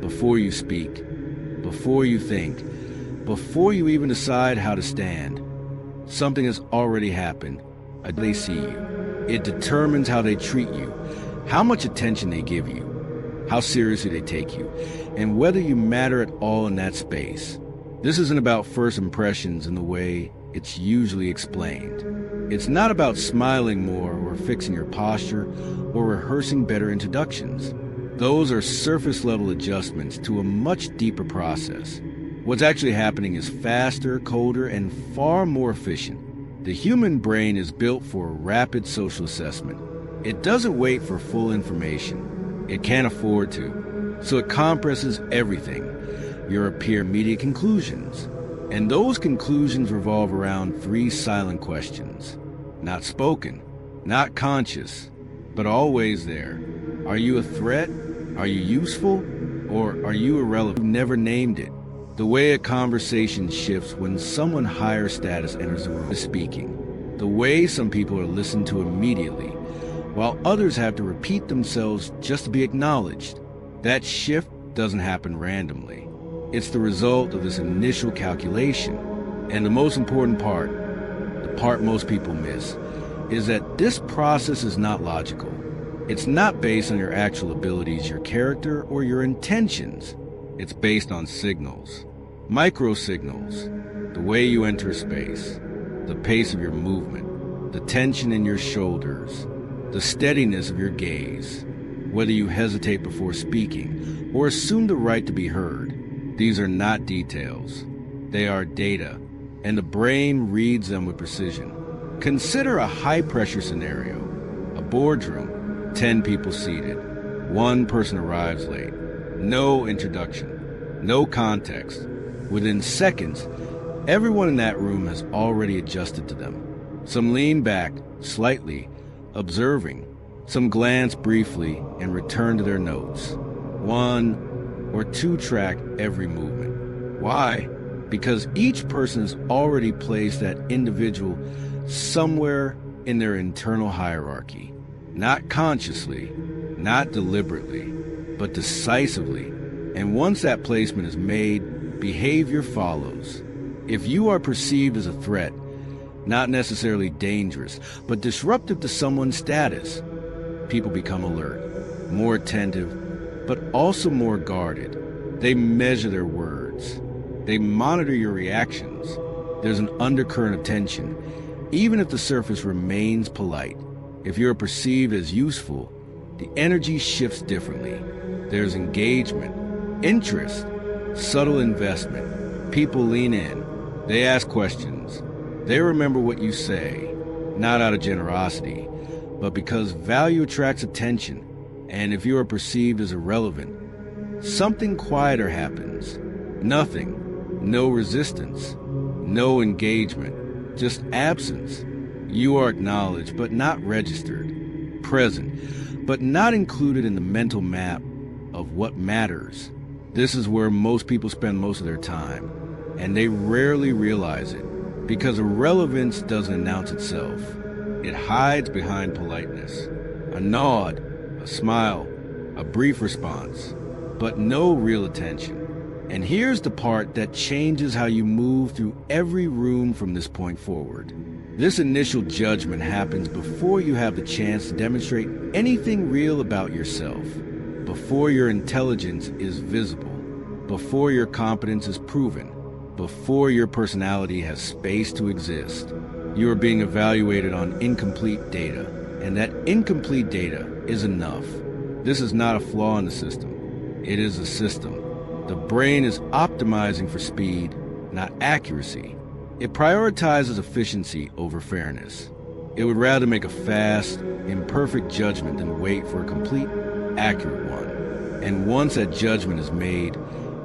before you speak, before you think, before you even decide how to stand. Something has already happened. They see you. It determines how they treat you, how much attention they give you, how seriously they take you, and whether you matter at all in that space. This isn't about first impressions in the way it's usually explained. It's not about smiling more or fixing your posture or rehearsing better introductions. Those are surface-level adjustments to a much deeper process. What's actually happening is faster, colder, and far more efficient. The human brain is built for rapid social assessment. It doesn't wait for full information. It can't afford to. So it compresses everything. Your immediate conclusions. And those conclusions revolve around 3 silent questions. Not spoken, not conscious, but always there. Are you a threat? Are you useful? Or are you irrelevant? You never named it. The way a conversation shifts when someone higher status enters the room speaking. The way some people are listened to immediately, while others have to repeat themselves just to be acknowledged. That shift doesn't happen randomly. It's the result of this initial calculation. And the most important part, the part most people miss, is that this process is not logical. It's not based on your actual abilities, your character, or your intentions. It's based on signals, micro-signals, the way you enter space, the pace of your movement, the tension in your shoulders, the steadiness of your gaze, whether you hesitate before speaking or assume the right to be heard. These are not details. They are data, and the brain reads them with precision. Consider a high-pressure scenario, a boardroom, 10 people seated. One person arrives late. No introduction, no context. Within seconds, everyone in that room has already adjusted to them. Some lean back, slightly, observing. Some glance briefly and return to their notes. 1 or 2 track every movement. Why? Because each person has already placed that individual somewhere in their internal hierarchy. Not consciously, not deliberately, but decisively. And once that placement is made, behavior follows. If you are perceived as a threat, not necessarily dangerous, but disruptive to someone's status, people become alert, more attentive, but also more guarded. They measure their words. They monitor your reactions. There's an undercurrent of tension, even if the surface remains polite. If you're perceived as useful, the energy shifts differently. There's engagement, interest, subtle investment. People lean in. They ask questions. They remember what you say, not out of generosity, but because value attracts attention. And if you are perceived as irrelevant, something quieter happens. Nothing. No resistance. No engagement. Just absence. You are acknowledged, but not registered. Present, but not included in the mental map of what matters. This is where most people spend most of their time, and they rarely realize it, because irrelevance doesn't announce itself. It hides behind politeness. A nod, a smile, a brief response, but no real attention. And here's the part that changes how you move through every room from this point forward. This initial judgment happens before you have the chance to demonstrate anything real about yourself, before your intelligence is visible, before your competence is proven, before your personality has space to exist. You are being evaluated on incomplete data, and that incomplete data is enough. This is not a flaw in the system. It is a system. The brain is optimizing for speed, not accuracy. It prioritizes efficiency over fairness. It would rather make a fast, imperfect judgment than wait for a complete, accurate one. And once that judgment is made,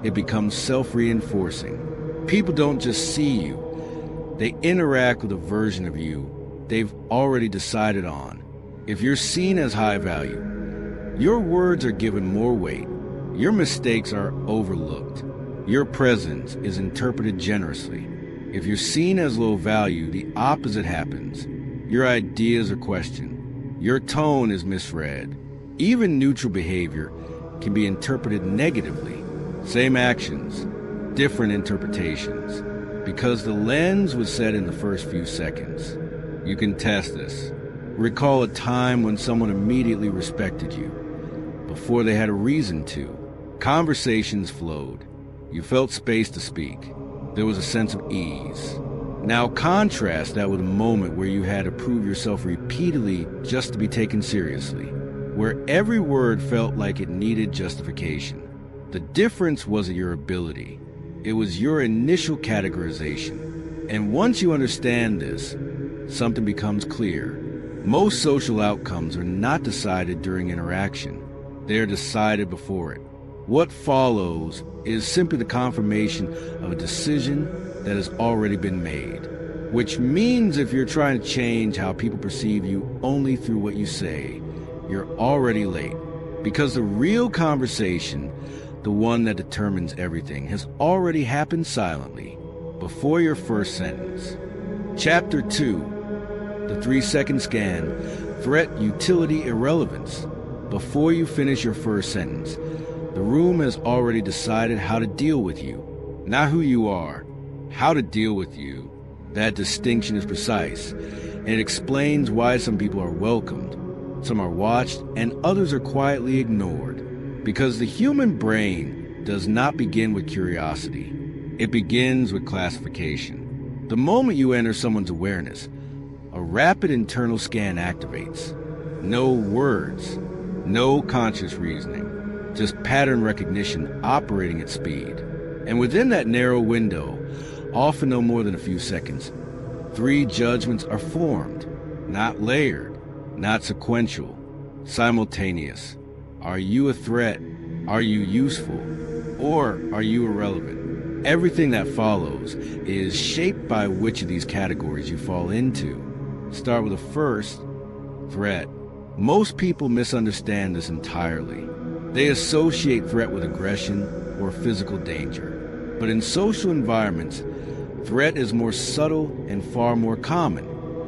it becomes self-reinforcing. People don't just see you. They interact with a version of you they've already decided on. If you're seen as high value, your words are given more weight. Your mistakes are overlooked. Your presence is interpreted generously. If you're seen as low value, the opposite happens. Your ideas are questioned. Your tone is misread. Even neutral behavior can be interpreted negatively. Same actions, different interpretations, because the lens was set in the first few seconds. You can test this. Recall a time when someone immediately respected you, before they had a reason to. Conversations flowed. You felt space to speak. There was a sense of ease. Now contrast that with a moment where you had to prove yourself repeatedly just to be taken seriously, where every word felt like it needed justification. The difference wasn't your ability. It was your initial categorization. And once you understand this, something becomes clear. Most social outcomes are not decided during interaction. They are decided before it. What follows is simply the confirmation of a decision that has already been made. Which means if you're trying to change how people perceive you only through what you say, you're already late. Because the real conversation, the one that determines everything, has already happened silently, before your first sentence. Chapter 2, the 3-second scan, threat, utility, irrelevance. Before you finish your first sentence, the room has already decided how to deal with you. Not who you are, how to deal with you. That distinction is precise, and it explains why some people are welcomed, some are watched, and others are quietly ignored. Because the human brain does not begin with curiosity. It begins with classification. The moment you enter someone's awareness, a rapid internal scan activates. No words, no conscious reasoning, just pattern recognition operating at speed. And within that narrow window, often no more than a few seconds, 3 judgments are formed, not layered, not sequential, simultaneous. Are you a threat? Are you useful? Or are you irrelevant? Everything that follows is shaped by which of these categories you fall into. Start with the first, threat. Most people misunderstand this entirely. They associate threat with aggression or physical danger. But in social environments, threat is more subtle and far more common.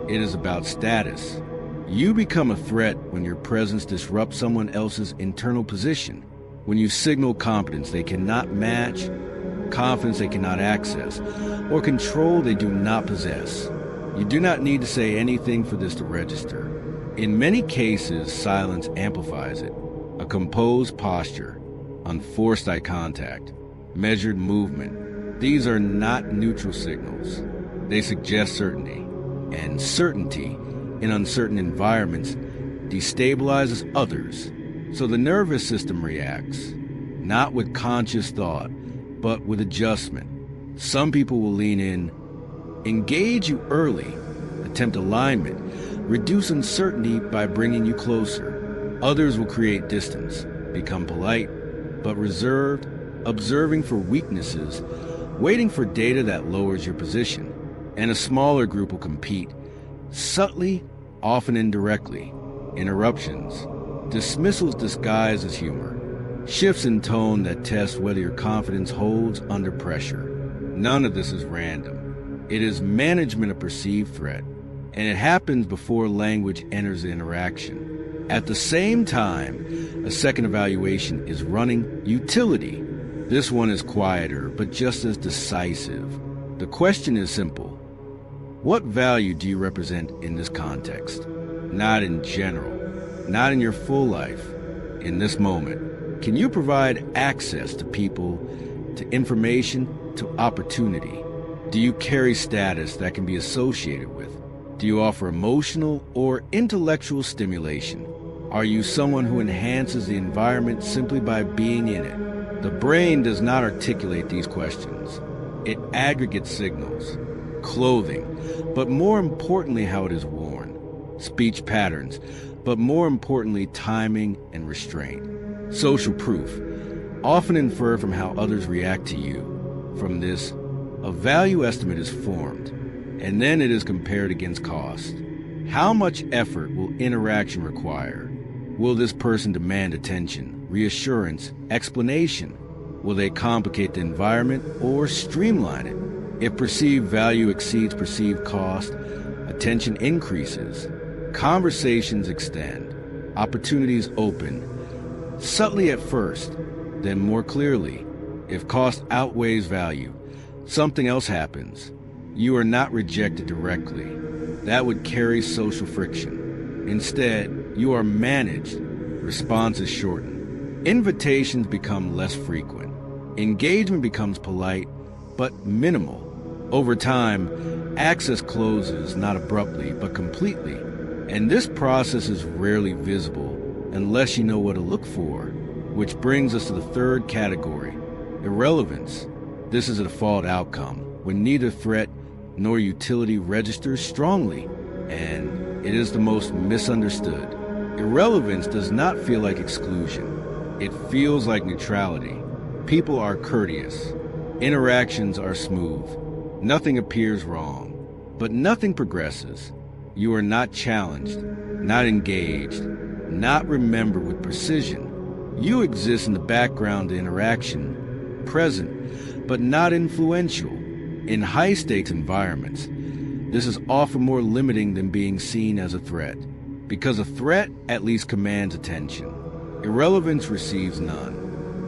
It is about status. You become a threat when your presence disrupts someone else's internal position, when you signal competence they cannot match, confidence they cannot access, or control they do not possess. You do not need to say anything for this to register. In many cases, silence amplifies it. A composed posture, unforced eye contact, measured movement. These are not neutral signals. They suggest certainty. And certainty in uncertain environments destabilizes others. So the nervous system reacts, not with conscious thought, but with adjustment. Some people will lean in, engage you early, attempt alignment, reduce uncertainty by bringing you closer. Others will create distance, become polite, but reserved, observing for weaknesses, waiting for data that lowers your position. And a smaller group will compete, subtly, often indirectly. Interruptions, dismissals disguised as humor, shifts in tone that test whether your confidence holds under pressure. None of this is random. It is management of perceived threat, and it happens before language enters the interaction. At the same time, a second evaluation is running utility. This one is quieter, but just as decisive. The question is simple. What value do you represent in this context? Not in general, not in your full life, in this moment. Can you provide access to people, to information, to opportunity? Do you carry status that can be associated with? Do you offer emotional or intellectual stimulation? Are you someone who enhances the environment simply by being in it? The brain does not articulate these questions. It aggregates signals, clothing, but more importantly how it is worn, speech patterns, but more importantly timing and restraint. Social proof, often inferred from how others react to you. From this, a value estimate is formed, and then it is compared against cost. How much effort will interaction require? Will this person demand attention, reassurance, explanation? Will they complicate the environment or streamline it? If perceived value exceeds perceived cost, attention increases, conversations extend, opportunities open, subtly at first, then more clearly. If cost outweighs value, something else happens. You are not rejected directly. That would carry social friction. Instead, you are managed. Responses shorten. Invitations become less frequent. Engagement becomes polite, but minimal. Over time, access closes not abruptly, but completely. And this process is rarely visible unless you know what to look for. Which brings us to the third category, irrelevance. This is a default outcome, when neither threat nor utility registers strongly, and it is the most misunderstood. Irrelevance does not feel like exclusion. It feels like neutrality. People are courteous. Interactions are smooth. Nothing appears wrong, but nothing progresses. You are not challenged, not engaged, not remembered with precision. You exist in the background of interaction, present, but not influential. In high-stakes environments, this is often more limiting than being seen as a threat, because a threat at least commands attention. Irrelevance receives none.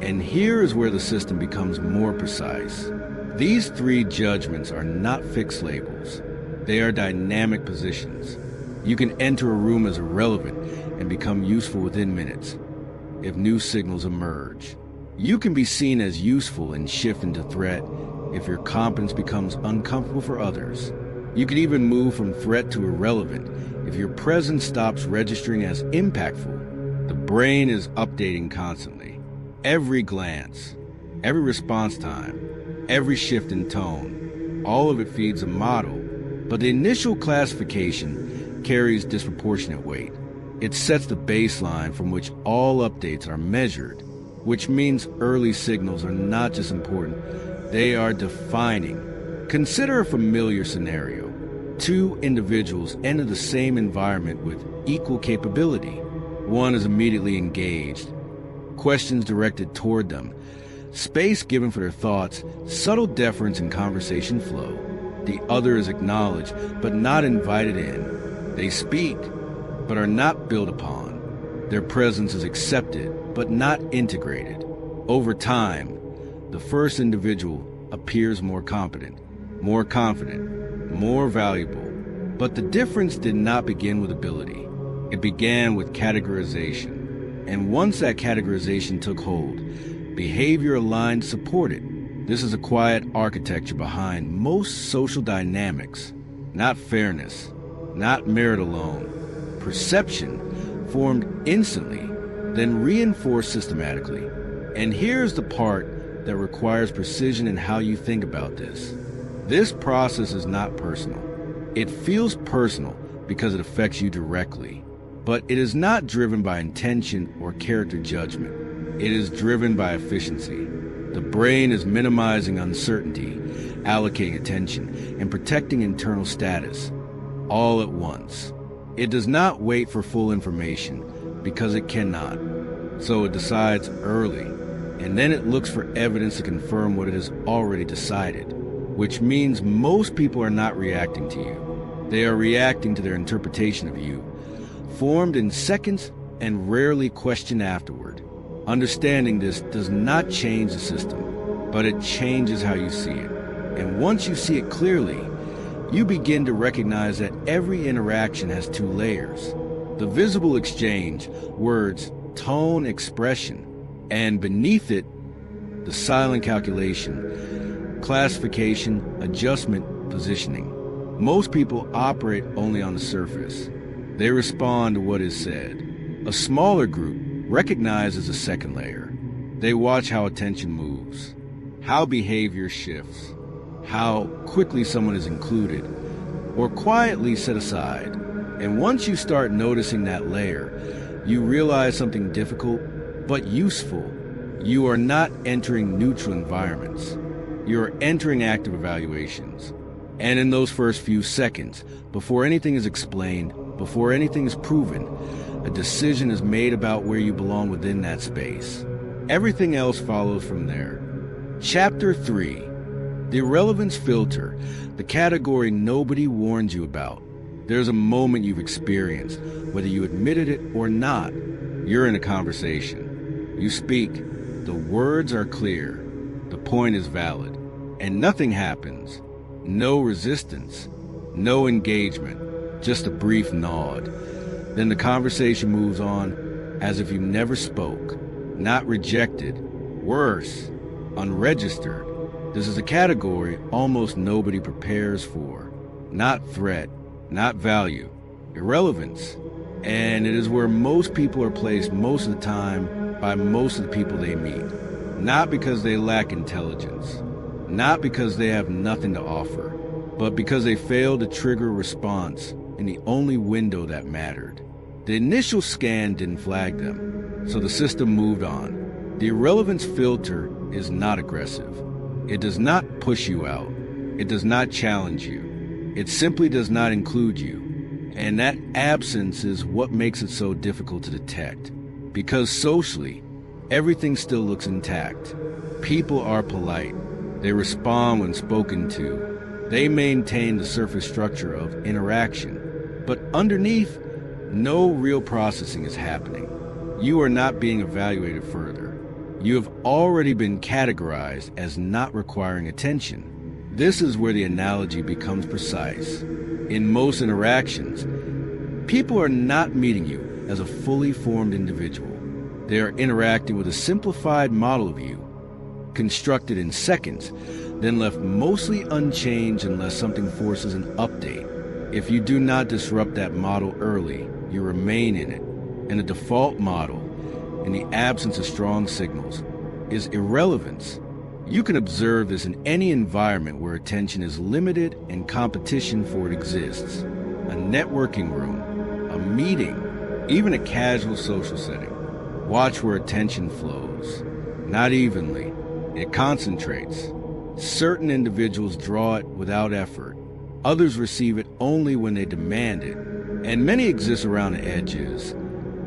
And here is where the system becomes more precise. These three judgments are not fixed labels. They are dynamic positions. You can enter a room as irrelevant and become useful within minutes if new signals emerge. You can be seen as useful and shift into threat if your competence becomes uncomfortable for others. You can even move from threat to irrelevant if your presence stops registering as impactful. The brain is updating constantly. Every glance, every response time, every shift in tone, all of it feeds a model, but the initial classification carries disproportionate weight. It sets the baseline from which all updates are measured, which means early signals are not just important, they are defining. Consider a familiar scenario. Two individuals enter the same environment with equal capability. One is immediately engaged, questions directed toward them, space given for their thoughts, subtle deference in conversation flow. The other is acknowledged, but not invited in. They speak, but are not built upon. Their presence is accepted, but not integrated. Over time, the first individual appears more competent, more confident, more valuable. But the difference did not begin with ability. It began with categorization. And once that categorization took hold, behavior aligned supported. This is a quiet architecture behind most social dynamics. Not fairness, not merit alone. Perception formed instantly, then reinforced systematically. And here's the part that requires precision in how you think about this. This process is not personal. It feels personal because it affects you directly, but it is not driven by intention or character judgment. It is driven by efficiency. The brain is minimizing uncertainty, allocating attention, and protecting internal status, all at once. It does not wait for full information because it cannot. So it decides early, and then it looks for evidence to confirm what it has already decided, which means most people are not reacting to you. They are reacting to their interpretation of you, formed in seconds and rarely questioned afterward. Understanding this does not change the system, but it changes how you see it. And once you see it clearly, you begin to recognize that every interaction has two layers. The visible exchange, words, tone, expression, and beneath it, the silent calculation, classification, adjustment, positioning. Most people operate only on the surface. They respond to what is said. A smaller group recognizes a second layer. They watch how attention moves, how behavior shifts, how quickly someone is included or quietly set aside. And once you start noticing that layer, you realize something difficult but useful. You are not entering neutral environments. You are entering active evaluations. And in those first few seconds, before anything is explained, before anything is proven, a decision is made about where you belong within that space. Everything else follows from there. Chapter 3. The irrelevance filter, the category nobody warned you about. There's a moment you've experienced, whether you admitted it or not. You're in a conversation. You speak. The words are clear. The point is valid, and nothing happens. No resistance, no engagement, just a brief nod. Then the conversation moves on as if you never spoke, not rejected, worse, unregistered. This is a category almost nobody prepares for. Not threat, not value, irrelevance. And it is where most people are placed most of the time by most of the people they meet. Not because they lack intelligence, not because they have nothing to offer, but because they failed to trigger a response in the only window that mattered. The initial scan didn't flag them, so the system moved on. The irrelevance filter is not aggressive. It does not push you out. It does not challenge you. It simply does not include you. And that absence is what makes it so difficult to detect. Because socially, everything still looks intact. People are polite. They respond when spoken to. They maintain the surface structure of interaction. But underneath, no real processing is happening. You are not being evaluated further. You have already been categorized as not requiring attention. This is where the analogy becomes precise. In most interactions, people are not meeting you as a fully formed individual. They are interacting with a simplified model of you, constructed in seconds, then left mostly unchanged unless something forces an update. If you do not disrupt that model early, you remain in it. And the default model, in the absence of strong signals, is irrelevance. You can observe this in any environment where attention is limited and competition for it exists. A networking room, a meeting, even a casual social setting. Watch where attention flows. Not evenly. It concentrates. Certain individuals draw it without effort. Others receive it only when they demand it. And many exist around the edges,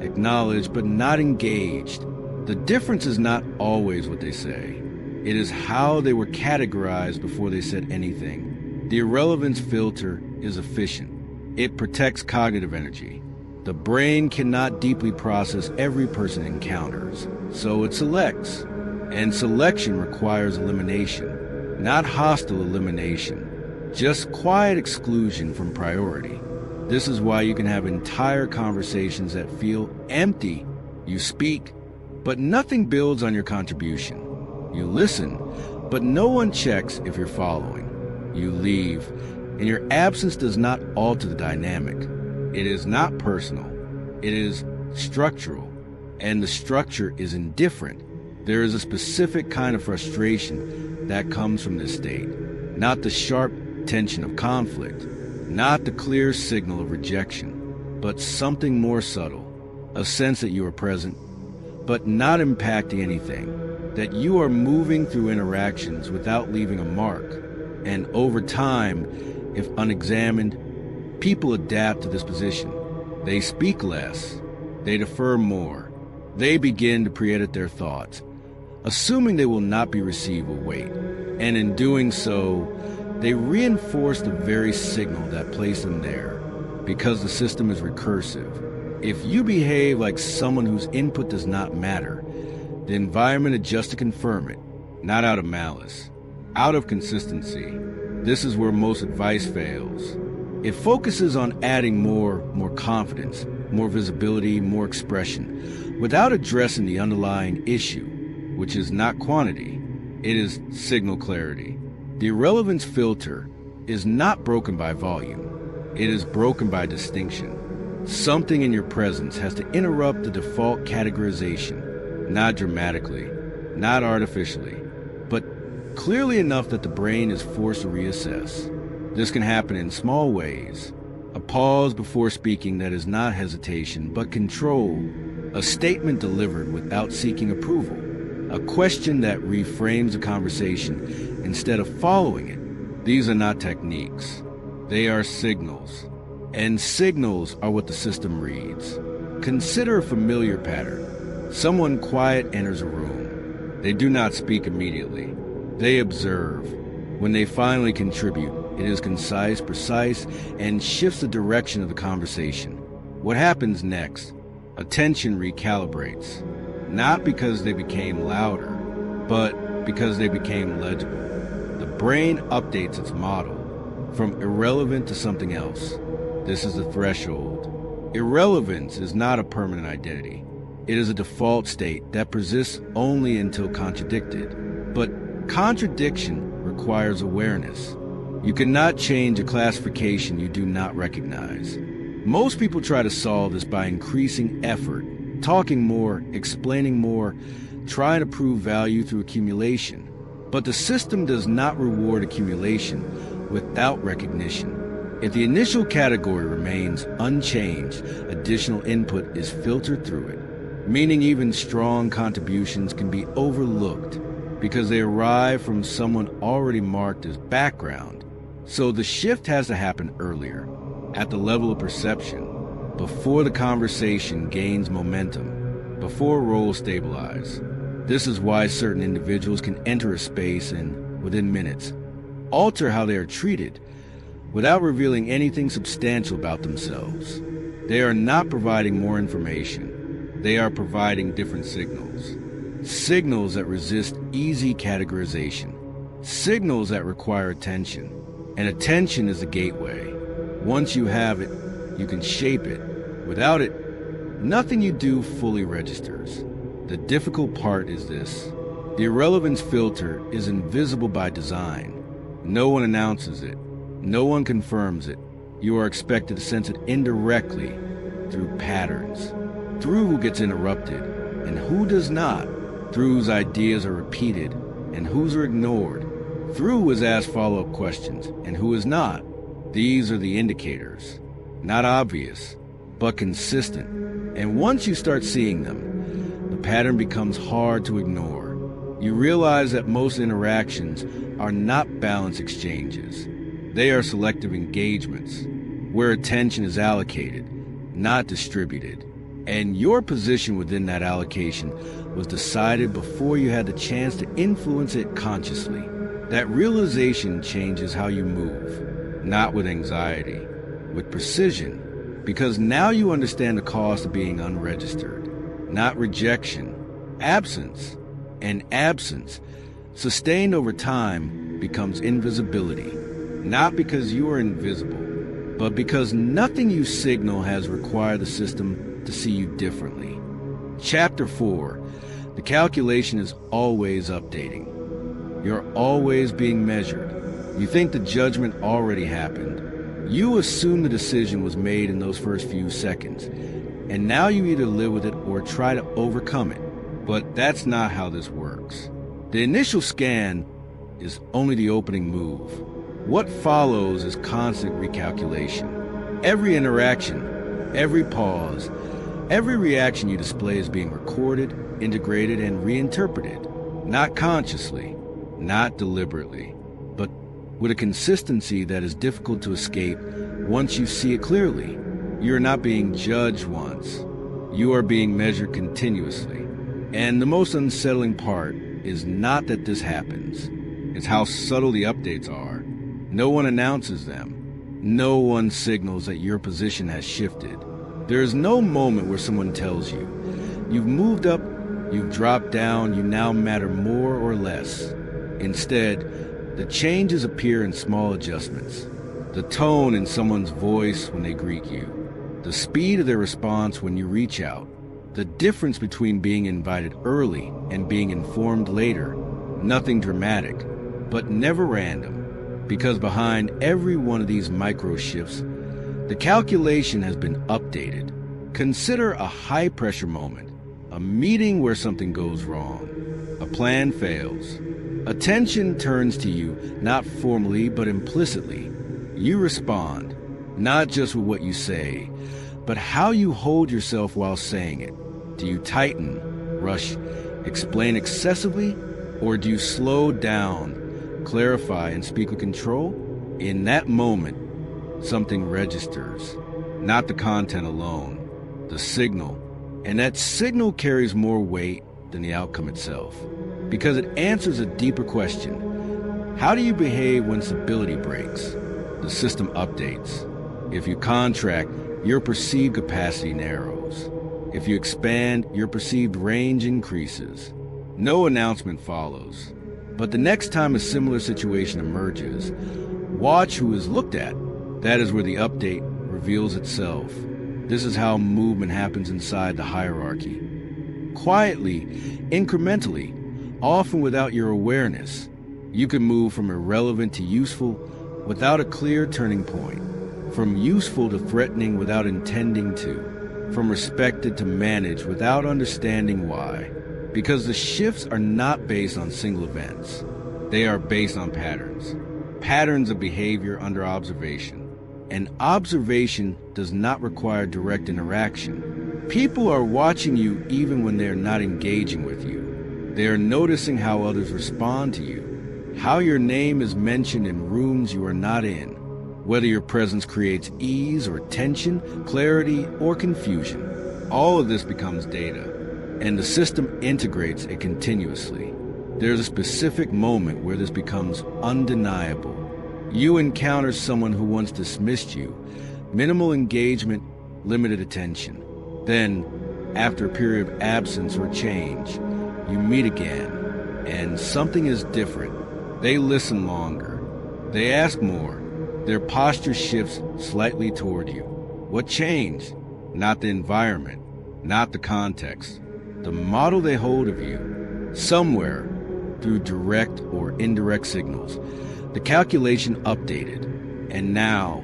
acknowledged but not engaged. The difference is not always what they say. It is how they were categorized before they said anything. The irrelevance filter is efficient. It protects cognitive energy. The brain cannot deeply process every person it encounters, so it selects. And selection requires elimination, not hostile elimination, just quiet exclusion from priority. This is why you can have entire conversations that feel empty. You speak, but nothing builds on your contribution. You listen, but no one checks if you're following. You leave, and your absence does not alter the dynamic. It is not personal. It is structural, and the structure is indifferent. There is a specific kind of frustration that comes from this state, not the sharp tension of conflict, not the clear signal of rejection, but something more subtle, a sense that you are present, but not impacting anything, that you are moving through interactions without leaving a mark. And over time, if unexamined, people adapt to this position. They speak less, they defer more, they begin to pre-edit their thoughts, assuming they will not be received with weight. And in doing so, they reinforce the very signal that placed them there, because the system is recursive. If you behave like someone whose input does not matter, the environment adjusts to confirm it, not out of malice, out of consistency. This is where most advice fails. It focuses on adding more confidence, more visibility, more expression, without addressing the underlying issue, which is not quantity, it is signal clarity. The irrelevance filter is not broken by volume, it is broken by distinction. Something in your presence has to interrupt the default categorization, not dramatically, not artificially, but clearly enough that the brain is forced to reassess. This can happen in small ways. A pause before speaking that is not hesitation, but control. A statement delivered without seeking approval. A question that reframes a conversation instead of following it. These are not techniques. They are signals. And signals are what the system reads. Consider a familiar pattern. Someone quiet enters a room. They do not speak immediately. They observe. When they finally contribute, it is concise, precise, and shifts the direction of the conversation. What happens next? Attention recalibrates. Not because they became louder, but because they became legible. The brain updates its model from irrelevant to something else. This is the threshold. Irrelevance is not a permanent identity. It is a default state that persists only until contradicted. But contradiction requires awareness. You cannot change a classification you do not recognize. Most people try to solve this by increasing effort, talking more, explaining more, trying to prove value through accumulation. But the system does not reward accumulation without recognition. If the initial category remains unchanged, additional input is filtered through it, meaning even strong contributions can be overlooked because they arrive from someone already marked as background. So the shift has to happen earlier, at the level of perception, before the conversation gains momentum, before roles stabilize. This is why certain individuals can enter a space and, within minutes, alter how they are treated without revealing anything substantial about themselves. They are not providing more information. They are providing different signals. Signals that resist easy categorization. Signals that require attention. And attention is the gateway. Once you have it, you can shape it. Without it, nothing you do fully registers. The difficult part is this. The irrelevance filter is invisible by design. No one announces it. No one confirms it. You are expected to sense it indirectly through patterns, through who gets interrupted and who does not, through whose ideas are repeated and whose are ignored, through who is asked follow-up questions and who is not. These are the indicators, not obvious, but consistent. And once you start seeing them, the pattern becomes hard to ignore. You realize that most interactions are not balanced exchanges. They are selective engagements, where attention is allocated, not distributed. And your position within that allocation was decided before you had the chance to influence it consciously. That realization changes how you move, not with anxiety, with precision, because now you understand the cost of being unregistered, not rejection, absence. And absence, sustained over time, becomes invisibility, not because you are invisible, but because nothing you signal has required the system to see you differently. Chapter 4. The calculation is always updating. You're always being measured. You think the judgment already happened. You assume the decision was made in those first few seconds, and now you either live with it or try to overcome it. But that's not how this works. The initial scan is only the opening move. What follows is constant recalculation. Every interaction, every pause, every reaction you display is being recorded, integrated, and reinterpreted. Not consciously, not deliberately, but with a consistency that is difficult to escape once you see it clearly. You are not being judged once. You are being measured continuously. And the most unsettling part is not that this happens. It's how subtle the updates are. No one announces them. No one signals that your position has shifted. There is no moment where someone tells you, you've moved up, you've dropped down, you now matter more or less. Instead, the changes appear in small adjustments. The tone in someone's voice when they greet you. The speed of their response when you reach out. The difference between being invited early and being informed later. Nothing dramatic, but never random, because behind every one of these micro shifts, the calculation has been updated. Consider a high-pressure moment, a meeting where something goes wrong, a plan fails. Attention turns to you, not formally but implicitly. You respond, not just with what you say, but how you hold yourself while saying it. Do you tighten, rush, explain excessively, or do you slow down, clarify, and speak with control? In that moment, something registers, not the content alone, the signal. And that signal carries more weight than the outcome itself, because it answers a deeper question. How do you behave when stability breaks? The system updates. If you contract, your perceived capacity narrows. If you expand, your perceived range increases. No announcement follows. But the next time a similar situation emerges, watch who is looked at. That is where the update reveals itself. This is how movement happens inside the hierarchy. Quietly, incrementally, often without your awareness, you can move from irrelevant to useful without a clear turning point, from useful to threatening without intending to, from respected to managed without understanding why. Because the shifts are not based on single events. They are based on patterns. Patterns of behavior under observation. And observation does not require direct interaction. People are watching you even when they are not engaging with you. They are noticing how others respond to you, how your name is mentioned in rooms you are not in, whether your presence creates ease or tension, clarity or confusion. All of this becomes data. And the system integrates it continuously. There's a specific moment where this becomes undeniable. You encounter someone who once dismissed you, minimal engagement, limited attention. Then, after a period of absence or change, you meet again, and something is different. They listen longer. They ask more. Their posture shifts slightly toward you. What changed? Not the environment, not the context. The model they hold of you, somewhere through direct or indirect signals, the calculation updated, and now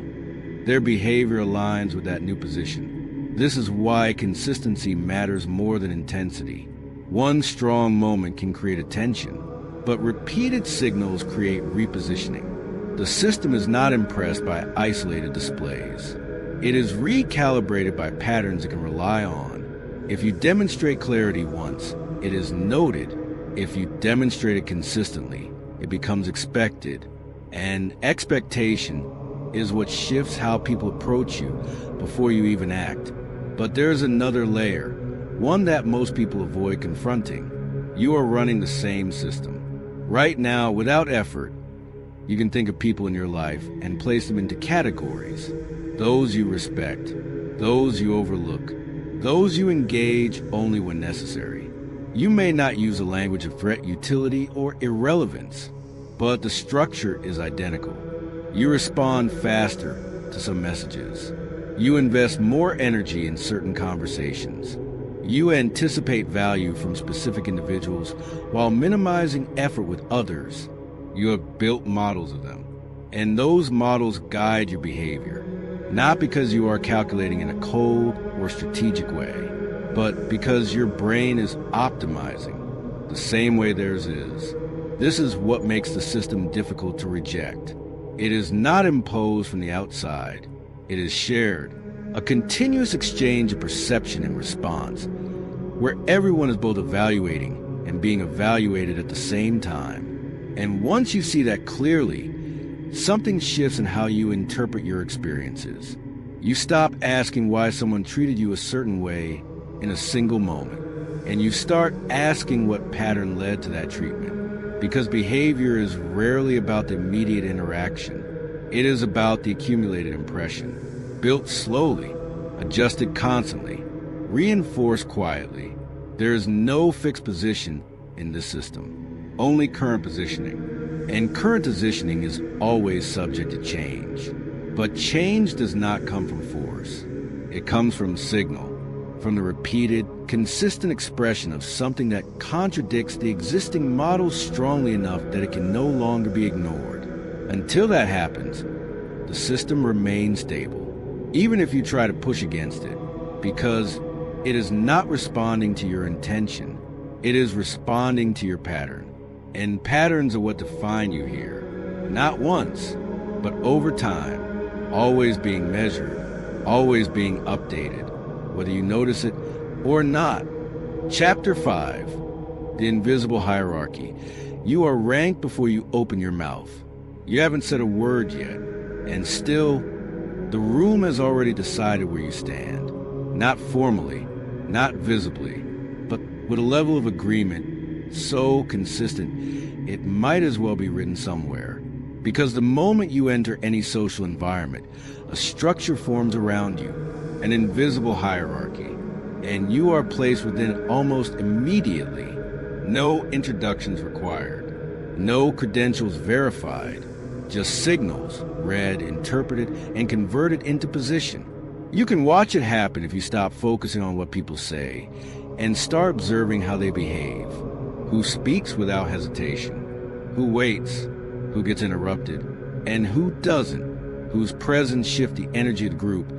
their behavior aligns with that new position. This is why consistency matters more than intensity. One strong moment can create attention, but repeated signals create repositioning. The system is not impressed by isolated displays. It is recalibrated by patterns it can rely on. If you demonstrate clarity once, it is noted. If you demonstrate it consistently, it becomes expected. And expectation is what shifts how people approach you before you even act. But there's another layer, one that most people avoid confronting. You are running the same system. Right now, without effort, you can think of people in your life and place them into categories. Those you respect, those you overlook, those you engage only when necessary. You may not use a language of threat, utility, or irrelevance, but the structure is identical. You respond faster to some messages. You invest more energy in certain conversations. You anticipate value from specific individuals while minimizing effort with others. You have built models of them, and those models guide your behavior, not because you are calculating in a cold or strategic way, but because your brain is optimizing the same way theirs is. This is what makes the system difficult to reject. It is not imposed from the outside. It is shared, a continuous exchange of perception and response, where everyone is both evaluating and being evaluated at the same time. And once you see that clearly, something shifts in how you interpret your experiences. You stop asking why someone treated you a certain way in a single moment, and you start asking what pattern led to that treatment. Because behavior is rarely about the immediate interaction. It is about the accumulated impression, built slowly, adjusted constantly, reinforced quietly. There is no fixed position in this system, only current positioning. And current positioning is always subject to change. But change does not come from force. It comes from signal, from the repeated, consistent expression of something that contradicts the existing model strongly enough that it can no longer be ignored. Until that happens, the system remains stable, even if you try to push against it, because it is not responding to your intention. It is responding to your pattern. And patterns are what define you here. Not once, but over time, always being measured, always being updated, whether you notice it or not. Chapter 5, The Invisible Hierarchy. You are ranked before you open your mouth. You haven't said a word yet, and still, the room has already decided where you stand. Not formally, not visibly, but with a level of agreement so consistent, it might as well be written somewhere. Because the moment you enter any social environment, a structure forms around you, an invisible hierarchy, and you are placed within it almost immediately. No introductions required. No credentials verified, just signals read, interpreted, and converted into position. You can watch it happen if you stop focusing on what people say and start observing how they behave. Who speaks without hesitation, who waits, who gets interrupted, and who doesn't, whose presence shifts the energy of the group,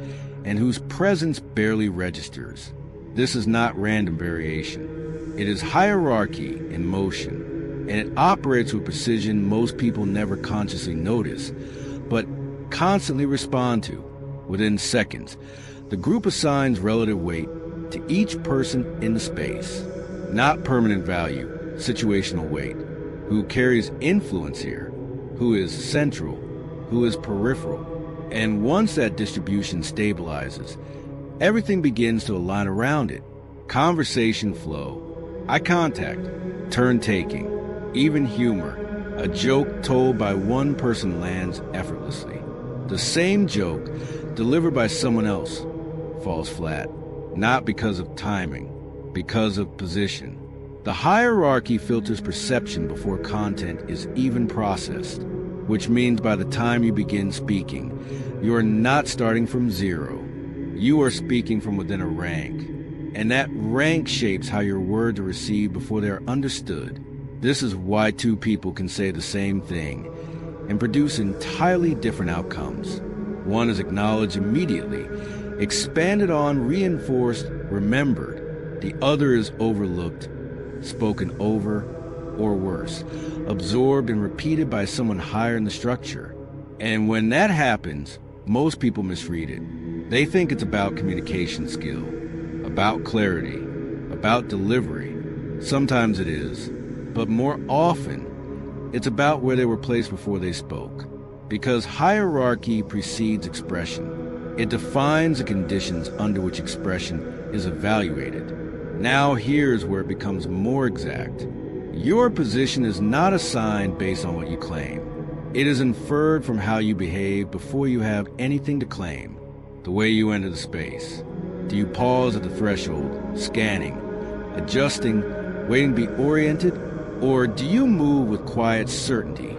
and whose presence barely registers. This is not random variation. It is hierarchy in motion, and it operates with precision most people never consciously notice, but constantly respond to. Within seconds, the group assigns relative weight to each person in the space, not permanent value, situational weight. Who carries influence here, who is central, who is peripheral. And once that distribution stabilizes, everything begins to align around it. Conversation flow, eye contact, turn-taking, even humor. A joke told by one person lands effortlessly. The same joke delivered by someone else falls flat, not because of timing, because of position. The hierarchy filters perception before content is even processed, which means by the time you begin speaking, you are not starting from zero. You are speaking from within a rank, and that rank shapes how your words are received before they are understood. This is why two people can say the same thing and produce entirely different outcomes. One is acknowledged immediately, expanded on, reinforced, remembered. The other is overlooked, spoken over, or worse, absorbed and repeated by someone higher in the structure. And when that happens, most people misread it. They think it's about communication skill, about clarity, about delivery. Sometimes it is, but more often, it's about where they were placed before they spoke. Because hierarchy precedes expression. It defines the conditions under which expression is evaluated. Now here's where it becomes more exact. Your position is not assigned based on what you claim. It is inferred from how you behave before you have anything to claim. The way you enter the space. Do you pause at the threshold, scanning, adjusting, waiting to be oriented? Or do you move with quiet certainty,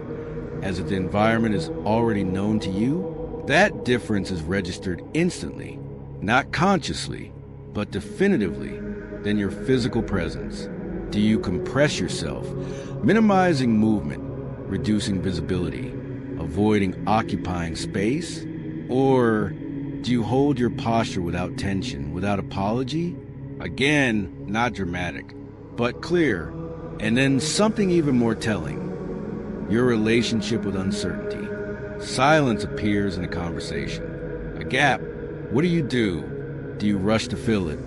as if the environment is already known to you? That difference is registered instantly, not consciously, but definitively, than your physical presence. Do you compress yourself, minimizing movement, reducing visibility, avoiding occupying space? Or do you hold your posture without tension, without apology? Again, not dramatic, but clear. And then something even more telling, your relationship with uncertainty. Silence appears in a conversation. A gap. What do? Do you rush to fill it,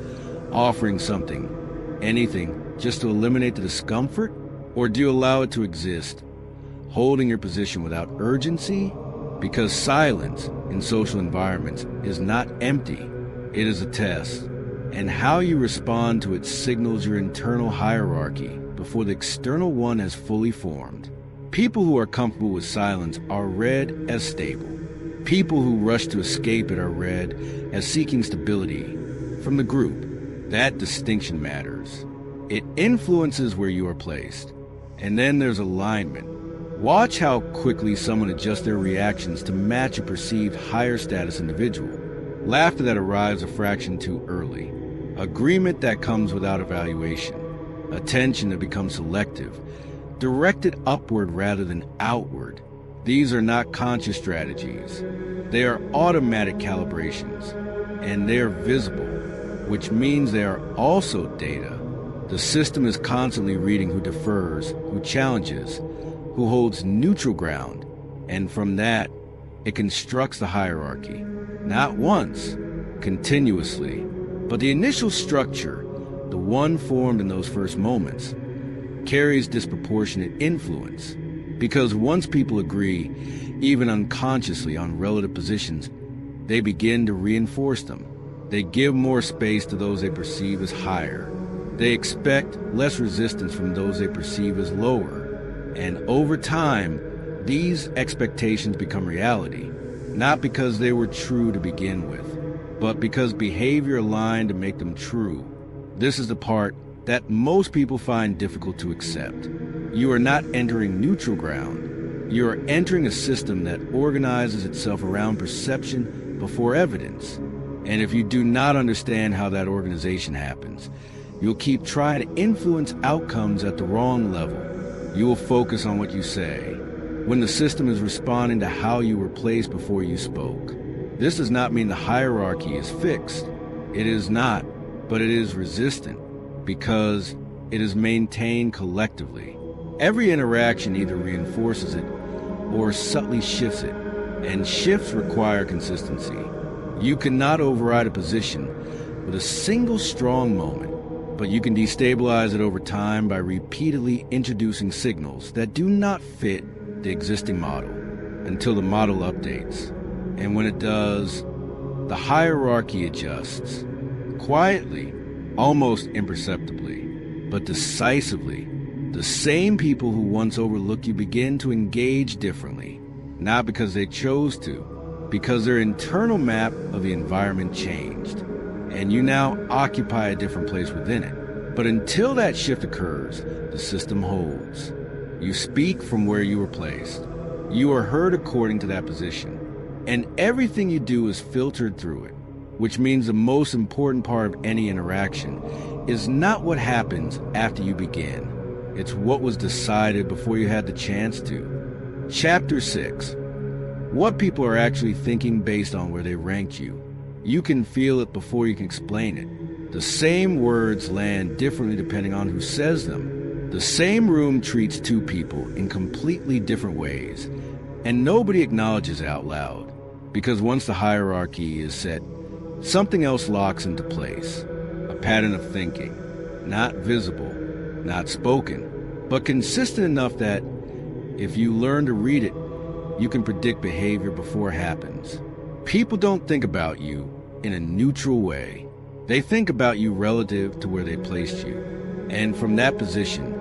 offering something, anything, just to eliminate the discomfort? Or do you allow it to exist, holding your position without urgency? Because silence in social environments is not empty. It is a test. And how you respond to it signals your internal hierarchy before the external one has fully formed. People who are comfortable with silence are read as stable. People who rush to escape it are read as seeking stability from the group. That distinction matters. It influences where you are placed. And then there's alignment. Watch how quickly someone adjusts their reactions to match a perceived higher status individual. Laughter that arrives a fraction too early. Agreement that comes without evaluation. Attention that becomes selective, directed upward rather than outward. These are not conscious strategies. They are automatic calibrations, and they are visible, which means they are also data. The system is constantly reading who defers, who challenges, who holds neutral ground, and from that, it constructs the hierarchy. Not once, continuously, but the initial structure, the one formed in those first moments, carries disproportionate influence. Because once people agree, even unconsciously, on relative positions, they begin to reinforce them. They give more space to those they perceive as higher. They expect less resistance from those they perceive as lower. And over time, these expectations become reality, not because they were true to begin with, but because behavior aligned to make them true. This is the part that most people find difficult to accept. You are not entering neutral ground. You are entering a system that organizes itself around perception before evidence. And if you do not understand how that organization happens, you'll keep trying to influence outcomes at the wrong level. You will focus on what you say, when the system is responding to how you were placed before you spoke. This does not mean the hierarchy is fixed. It is not, but it is resistant, because it is maintained collectively. Every interaction either reinforces it or subtly shifts it, and shifts require consistency. You cannot override a position with a single strong moment, but you can destabilize it over time by repeatedly introducing signals that do not fit the existing model until the model updates. And when it does, the hierarchy adjusts, quietly, almost imperceptibly, but decisively. The same people who once overlooked you begin to engage differently, not because they chose to, because their internal map of the environment changed, and you now occupy a different place within it. But until that shift occurs, the system holds. You speak from where you were placed. You are heard according to that position, and everything you do is filtered through it, which means the most important part of any interaction is not what happens after you begin. It's what was decided before you had the chance to. Chapter 6. What people are actually thinking based on where they ranked you. You can feel it before you can explain it. The same words land differently depending on who says them. The same room treats two people in completely different ways, and nobody acknowledges it out loud, because once the hierarchy is set, something else locks into place. A pattern of thinking, not visible, not spoken, but consistent enough that if you learn to read it, you can predict behavior before it happens. People don't think about you in a neutral way. They think about you relative to where they placed you. And from that position,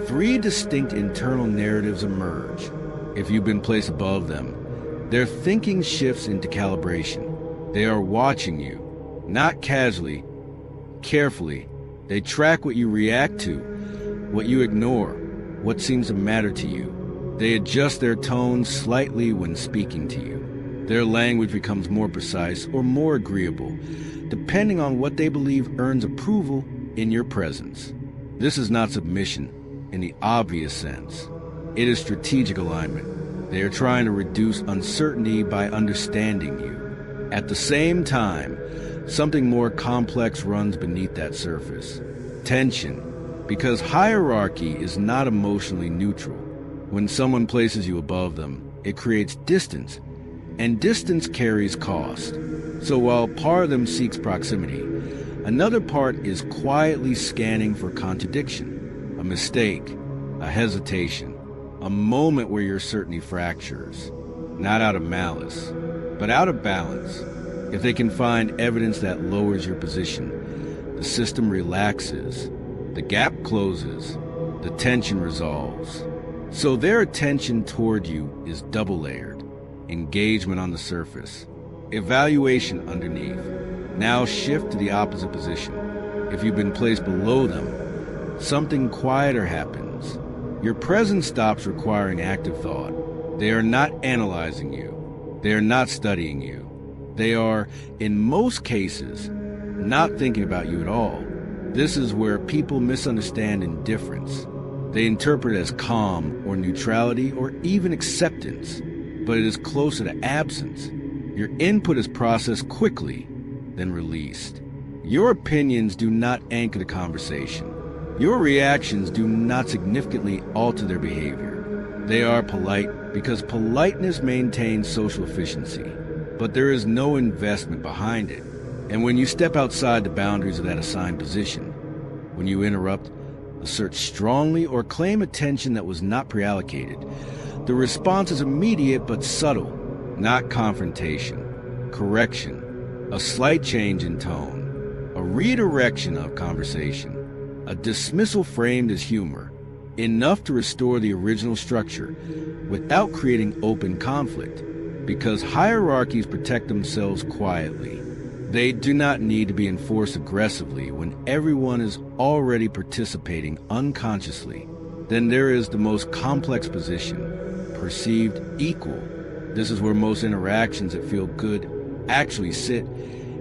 3 distinct internal narratives emerge. If you've been placed above them, their thinking shifts into calibration. They are watching you, not casually, carefully. They track what you react to, what you ignore, what seems to matter to you. They adjust their tone slightly when speaking to you. Their language becomes more precise or more agreeable, depending on what they believe earns approval in your presence. This is not submission in the obvious sense. It is strategic alignment. They are trying to reduce uncertainty by understanding you. At the same time, something more complex runs beneath that surface. Tension. Because hierarchy is not emotionally neutral. When someone places you above them, it creates distance, and distance carries cost. So while part of them seeks proximity, another part is quietly scanning for contradiction, a mistake, a hesitation, a moment where your certainty fractures, not out of malice, but out of balance. If they can find evidence that lowers your position, the system relaxes, the gap closes, the tension resolves. So their attention toward you is double-layered. Engagement on the surface, evaluation underneath. Now shift to the opposite position. If you've been placed below them, something quieter happens. Your presence stops requiring active thought. They are not analyzing you. They are not studying you. They are, in most cases, not thinking about you at all. This is where people misunderstand indifference. They interpret it as calm or neutrality or even acceptance, but it is closer to absence. Your input is processed quickly, then released. Your opinions do not anchor the conversation. Your reactions do not significantly alter their behavior. They are polite because politeness maintains social efficiency, but there is no investment behind it. And when you step outside the boundaries of that assigned position, when you interrupt, assert strongly, or claim attention that was not pre-allocated, the response is immediate but subtle, not confrontation, correction, a slight change in tone, a redirection of conversation, a dismissal framed as humor, enough to restore the original structure without creating open conflict, because hierarchies protect themselves quietly. They do not need to be enforced aggressively when everyone is already participating unconsciously. Then there is the most complex position, perceived equal. This is where most interactions that feel good actually sit,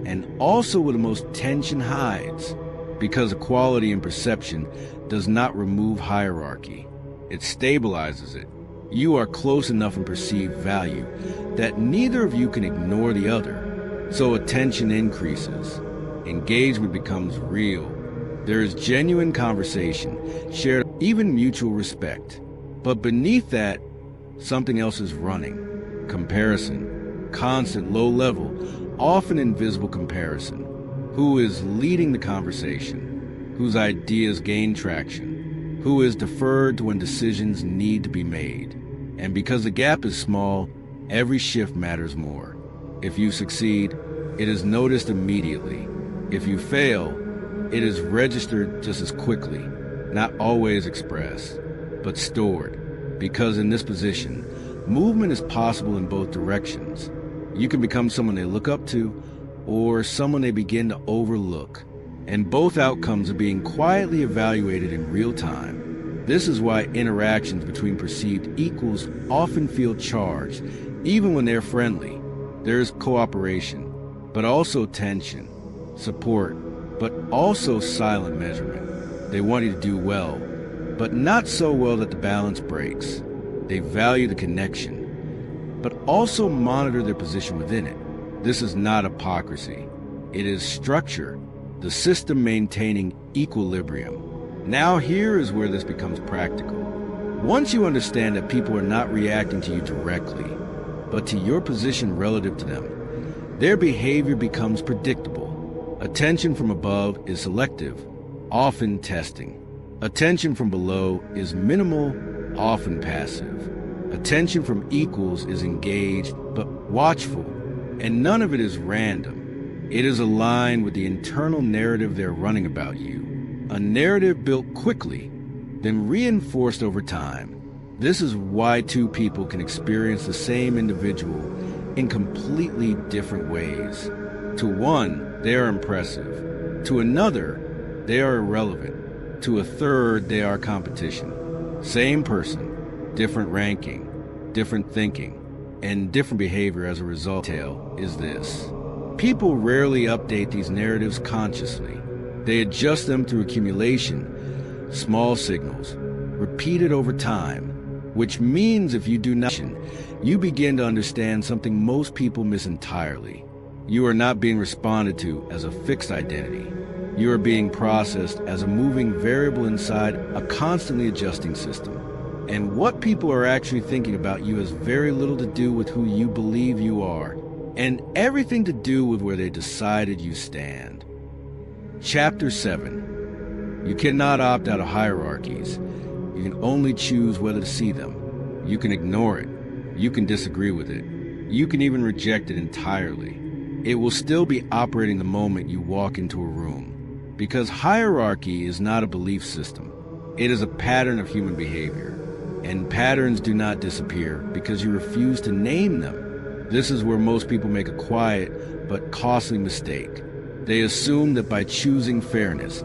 and also where the most tension hides, because equality in perception does not remove hierarchy. It stabilizes it. You are close enough in perceived value that neither of you can ignore the other, so attention increases. Engagement becomes real. There is genuine conversation, shared, even mutual respect. But beneath that, something else is running. Comparison. Constant, low level, often invisible comparison. Who is leading the conversation? Whose ideas gain traction? Who is deferred when decisions need to be made? And because the gap is small, every shift matters more. If you succeed, it is noticed immediately. If you fail, it is registered just as quickly, not always expressed, but stored. Because in this position, movement is possible in both directions. You can become someone they look up to, or someone they begin to overlook. And both outcomes are being quietly evaluated in real time. This is why interactions between perceived equals often feel charged, even when they're friendly. There is cooperation, but also tension, support, but also silent measurement. They want you to do well, but not so well that the balance breaks. They value the connection, but also monitor their position within it. This is not hypocrisy. It is structure, the system maintaining equilibrium. Now here is where this becomes practical. Once you understand that people are not reacting to you directly, but to your position relative to them, their behavior becomes predictable. Attention from above is selective, often testing. Attention from below is minimal, often passive. Attention from equals is engaged, but watchful, and none of it is random. It is aligned with the internal narrative they're running about you. A narrative built quickly, then reinforced over time. This is why two people can experience the same individual in completely different ways. To one, they are impressive. To another, they are irrelevant. To a third, they are competition. Same person, different ranking, different thinking, and different behavior as a result. Tale is this. People rarely update these narratives consciously. They adjust them through accumulation, small signals, repeated over time, which means if you do not, you begin to understand something most people miss entirely. You are not being responded to as a fixed identity. You are being processed as a moving variable inside a constantly adjusting system. And what people are actually thinking about you has very little to do with who you believe you are, and everything to do with where they decided you stand. Chapter 7. You cannot opt out of hierarchies. You can only choose whether to see them. You can ignore it. You can disagree with it. You can even reject it entirely. It will still be operating the moment you walk into a room. Because hierarchy is not a belief system. It is a pattern of human behavior. And patterns do not disappear because you refuse to name them. This is where most people make a quiet but costly mistake. They assume that by choosing fairness,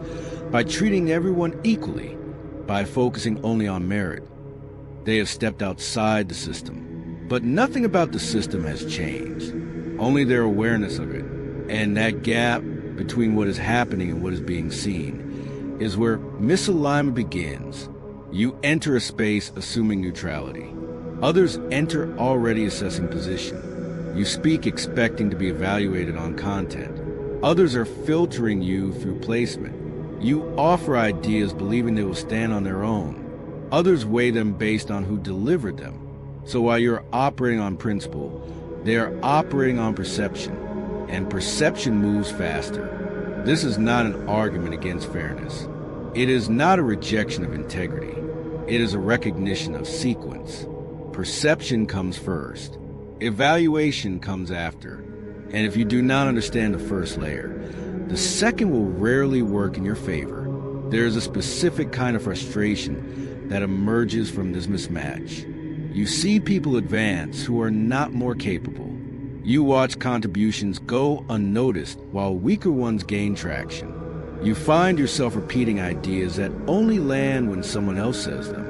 by treating everyone equally, by focusing only on merit, they have stepped outside the system. But nothing about the system has changed. Only their awareness of it. And that gap between what is happening and what is being seen is where misalignment begins. You enter a space assuming neutrality. Others enter already assessing position. You speak expecting to be evaluated on content. Others are filtering you through placement. You offer ideas believing they will stand on their own. Others weigh them based on who delivered them. So while you're operating on principle, they are operating on perception, and perception moves faster. This is not an argument against fairness. It is not a rejection of integrity. It is a recognition of sequence. Perception comes first. Evaluation comes after. And if you do not understand the first layer, the second will rarely work in your favor. There is a specific kind of frustration that emerges from this mismatch. You see people advance who are not more capable. You watch contributions go unnoticed while weaker ones gain traction. You find yourself repeating ideas that only land when someone else says them.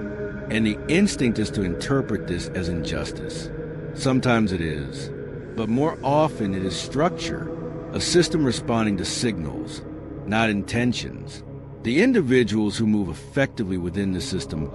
And the instinct is to interpret this as injustice. Sometimes it is, but more often it is structure, a system responding to signals, not intentions. The individuals who move effectively within the system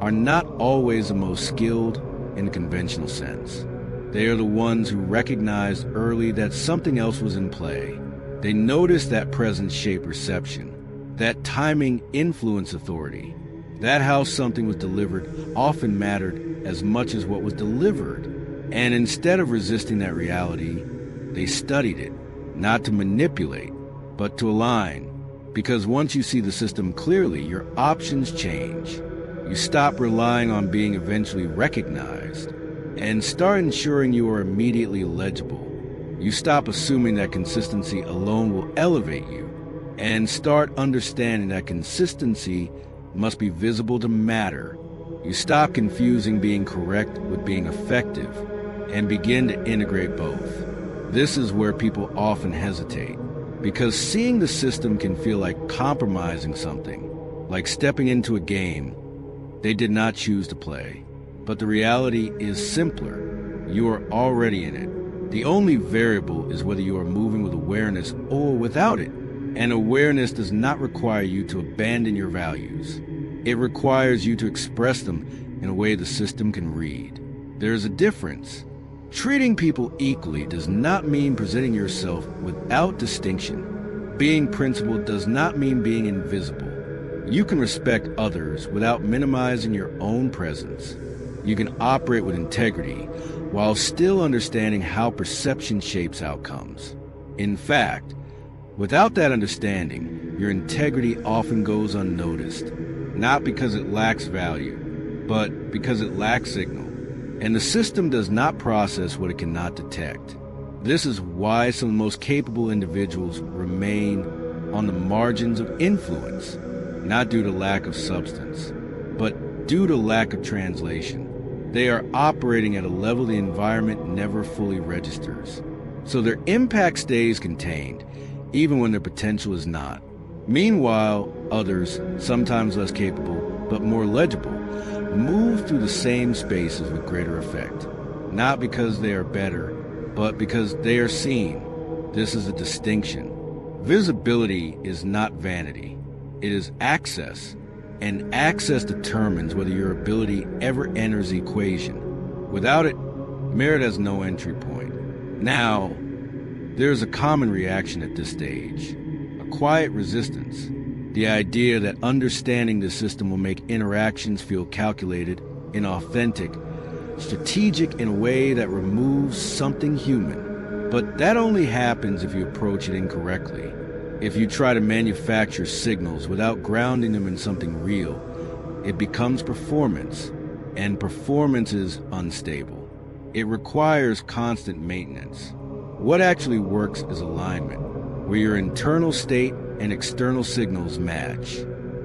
are not always the most skilled in the conventional sense. They are the ones who recognized early that something else was in play. They noticed that presence shaped perception, that timing influenced authority, that how something was delivered often mattered as much as what was delivered. And instead of resisting that reality, they studied it, not to manipulate, but to align. Because once you see the system clearly, your options change. You stop relying on being eventually recognized and start ensuring you are immediately legible. You stop assuming that consistency alone will elevate you and start understanding that consistency must be visible to matter. You stop confusing being correct with being effective and begin to integrate both. This is where people often hesitate, because seeing the system can feel like compromising something, like stepping into a game they did not choose to play. But the reality is simpler. You are already in it. The only variable is whether you are moving with awareness or without it. And awareness does not require you to abandon your values. It requires you to express them in a way the system can read. There is a difference. Treating people equally does not mean presenting yourself without distinction. Being principled does not mean being invisible. You can respect others without minimizing your own presence. You can operate with integrity while still understanding how perception shapes outcomes. In fact, without that understanding, your integrity often goes unnoticed, not because it lacks value, but because it lacks signal. And the system does not process what it cannot detect. This is why some of the most capable individuals remain on the margins of influence, not due to lack of substance, but due to lack of translation. They are operating at a level the environment never fully registers. So their impact stays contained, even when their potential is not. Meanwhile, others, sometimes less capable, but more legible, move through the same spaces with greater effect. Not because they are better, but because they are seen. This is a distinction. Visibility is not vanity. It is access. And access determines whether your ability ever enters the equation. Without it, merit has no entry point. Now, there is a common reaction at this stage, a quiet resistance. The idea that understanding the system will make interactions feel calculated, inauthentic, strategic in a way that removes something human. But that only happens if you approach it incorrectly. If you try to manufacture signals without grounding them in something real, it becomes performance, and performance is unstable. It requires constant maintenance. What actually works is alignment, where your internal state and external signals match,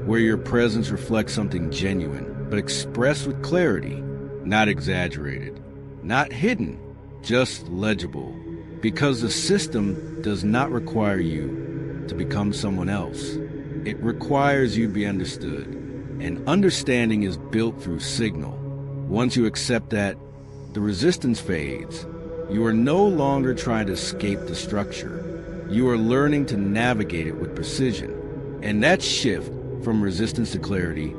where your presence reflects something genuine, but expressed with clarity, not exaggerated, not hidden, just legible, because the system does not require you to become someone else. It requires you to be understood, and understanding is built through signal. Once you accept that, the resistance fades. You are no longer trying to escape the structure. You are learning to navigate it with precision. And that shift from resistance to clarity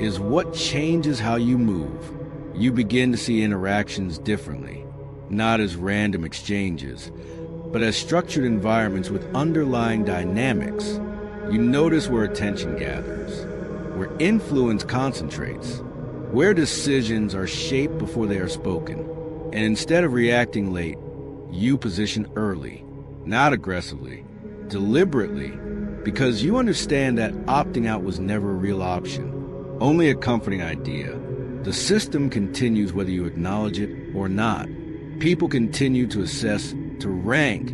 is what changes how you move. You begin to see interactions differently, not as random exchanges, but as structured environments with underlying dynamics. You notice where attention gathers, where influence concentrates, where decisions are shaped before they are spoken. And instead of reacting late, you position early, not aggressively, deliberately, because you understand that opting out was never a real option, only a comforting idea. The system continues whether you acknowledge it or not. People continue to assess, to rank,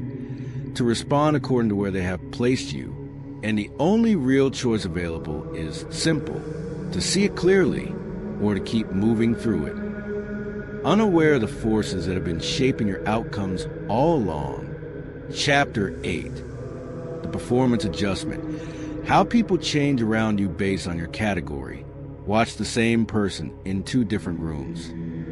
to respond according to where they have placed you. And the only real choice available is simple: to see it clearly or to keep moving through it. Unaware of the forces that have been shaping your outcomes all along. Chapter 8. The Performance Adjustment. How people change around you based on your category. Watch the same person in two different rooms.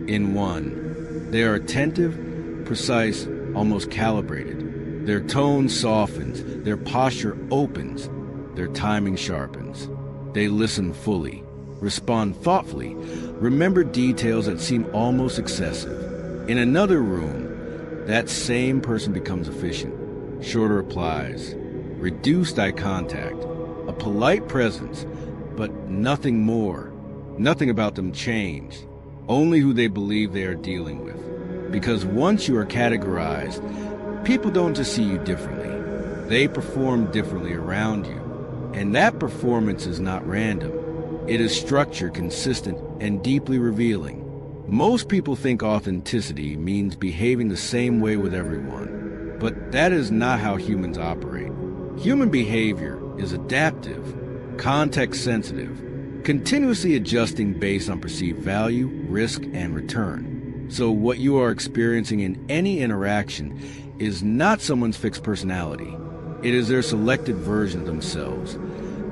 In one, they are attentive, precise, almost calibrated. Their tone softens, their posture opens, their timing sharpens. They listen fully, respond thoughtfully, remember details that seem almost excessive. In another room, that same person becomes efficient, shorter replies, reduced eye contact, a polite presence, but nothing more. Nothing about them changed, only who they believe they are dealing with. Because once you are categorized, people don't just see you differently, they perform differently around you. And that performance is not random. It is structured, consistent, and deeply revealing. Most people think authenticity means behaving the same way with everyone, but that is not how humans operate. Human behavior is adaptive, context-sensitive, continuously adjusting based on perceived value, risk, and return. So what you are experiencing in any interaction is not someone's fixed personality. It is their selected version of themselves,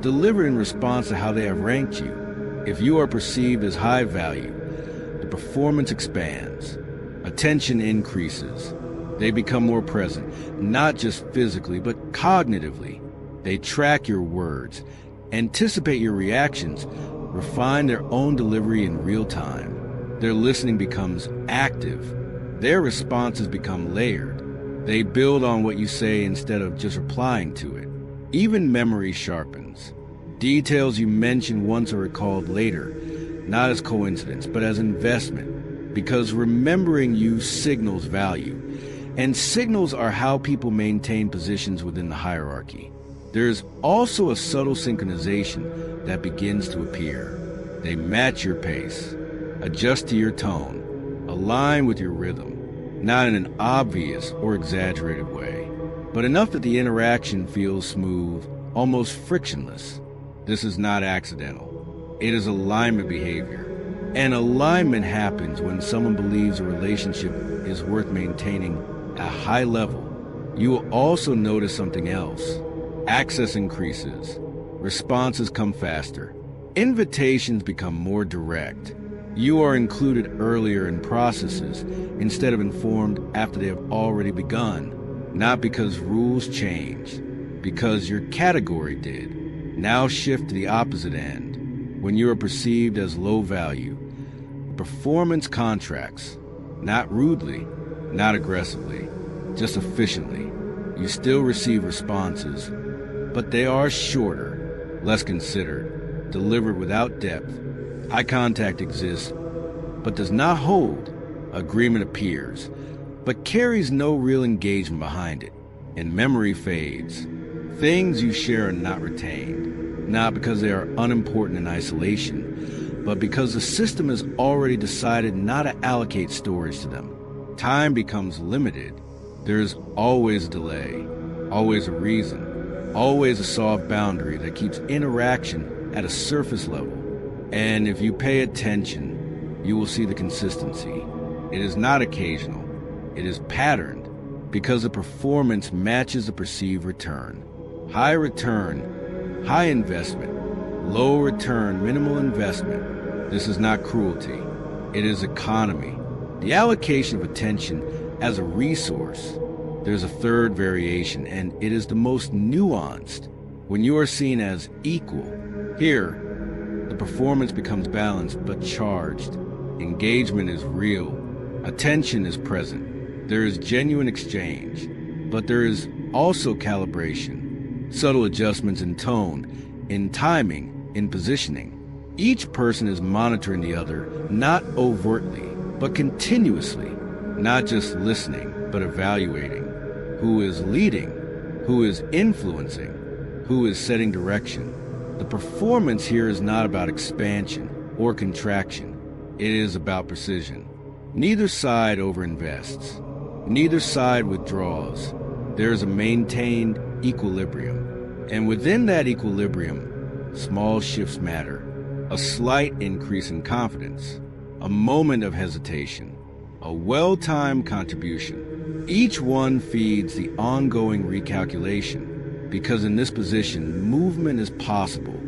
delivered in response to how they have ranked you. If you are perceived as high value, the performance expands, attention increases. They become more present, not just physically, but cognitively. They track your words, anticipate your reactions, refine their own delivery in real time. Their listening becomes active. Their responses become layered. They build on what you say instead of just replying to it. Even memory sharpens. Details you mentioned once are recalled later, not as coincidence, but as investment, because remembering you signals value. And signals are how people maintain positions within the hierarchy. There's also a subtle synchronization that begins to appear. They match your pace, adjust to your tone, align with your rhythm. Not in an obvious or exaggerated way, but enough that the interaction feels smooth, almost frictionless. This is not accidental. It is alignment behavior. And alignment happens when someone believes a relationship is worth maintaining at a high level. You will also notice something else. Access increases. Responses come faster. Invitations become more direct. You are included earlier in processes instead of informed after they have already begun. Not because rules changed, because your category did. Now shift to the opposite end. When you are perceived as low value, performance contracts, not rudely, not aggressively, just efficiently. You still receive responses, but they are shorter, less considered, delivered without depth. Eye contact exists, but does not hold. Agreement appears, but carries no real engagement behind it. And memory fades. Things you share are not retained, not because they are unimportant in isolation, but because the system has already decided not to allocate storage to them. Time becomes limited. There is always a delay, always a reason, always a soft boundary that keeps interaction at a surface level. And if you pay attention, you will see the consistency. It is not occasional. It is patterned because the performance matches the perceived return. High return, high investment. Low return, minimal investment. This is not cruelty. It is economy. The allocation of attention as a resource. There's a third variation, and it is the most nuanced. When you are seen as equal, here, the performance becomes balanced but charged. Engagement is real. Attention is present. There is genuine exchange. But there is also calibration, subtle adjustments in tone, in timing, in positioning. Each person is monitoring the other, not overtly, but continuously. Not just listening, but evaluating. Who is leading? Who is influencing? Who is setting direction? The performance here is not about expansion or contraction. It is about precision. Neither side overinvests. Neither side withdraws. There is a maintained equilibrium. And within that equilibrium, small shifts matter. A slight increase in confidence. A moment of hesitation. A well-timed contribution. Each one feeds the ongoing recalculation. Because in this position, movement is possible,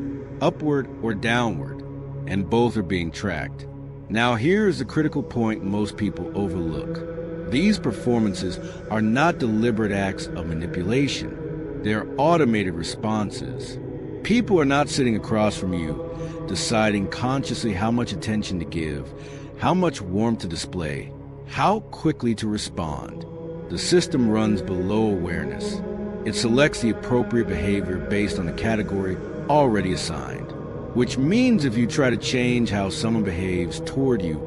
upward or downward, and both are being tracked. Now here is the critical point most people overlook. These performances are not deliberate acts of manipulation. They are automated responses. People are not sitting across from you, deciding consciously how much attention to give, how much warmth to display, how quickly to respond. The system runs below awareness. It selects the appropriate behavior based on the category already assigned, which means if you try to change how someone behaves toward you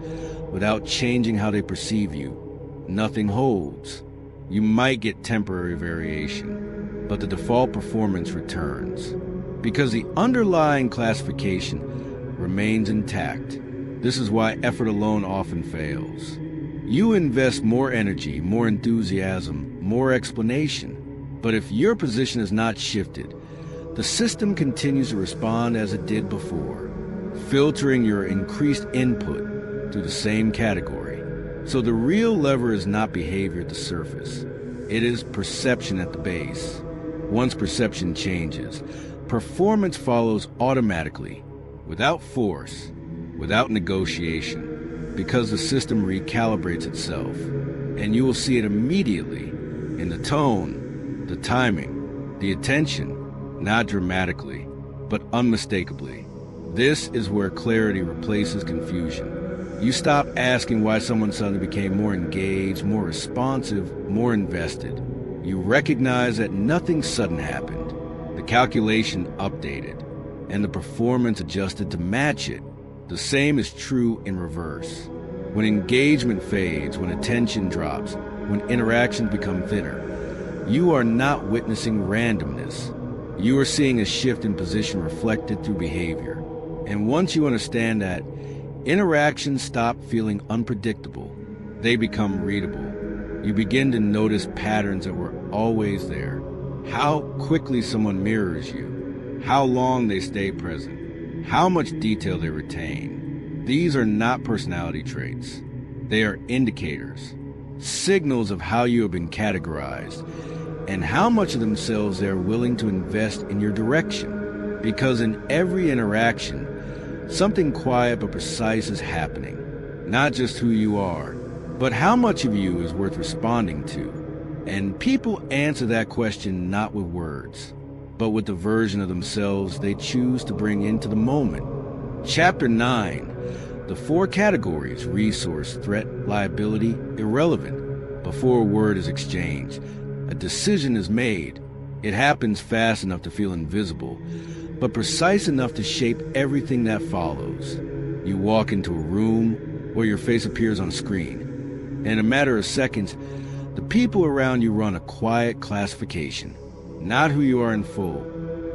without changing how they perceive you, nothing holds. You might get temporary variation, but the default performance returns because the underlying classification remains intact. This is why effort alone often fails. You invest more energy, more enthusiasm, more explanation, but if your position is not shifted, the system continues to respond as it did before, filtering your increased input through the same category. So the real lever is not behavior at the surface. It is perception at the base. Once perception changes, performance follows automatically, without force, without negotiation, because the system recalibrates itself, and you will see it immediately in the tone, the timing, the attention, not dramatically, but unmistakably. This is where clarity replaces confusion. You stop asking why someone suddenly became more engaged, more responsive, more invested. You recognize that nothing sudden happened. The calculation updated, and the performance adjusted to match it. The same is true in reverse. When engagement fades, when attention drops, when interactions become thinner, you are not witnessing randomness. You are seeing a shift in position reflected through behavior. And once you understand that, interactions stop feeling unpredictable. They become readable. You begin to notice patterns that were always there. How quickly someone mirrors you, how long they stay present, how much detail they retain. These are not personality traits. They are indicators, signals of how you have been categorized, and how much of themselves they are willing to invest in your direction. Because in every interaction, something quiet but precise is happening. Not just who you are, but how much of you is worth responding to. And people answer that question not with words, but with the version of themselves they choose to bring into the moment. Chapter 9, the 4 categories: resource, threat, liability, irrelevant. Before a word is exchanged, a decision is made. It happens fast enough to feel invisible, but precise enough to shape everything that follows. You walk into a room where your face appears on a screen. In a matter of seconds, the people around you run a quiet classification. Not who you are in full,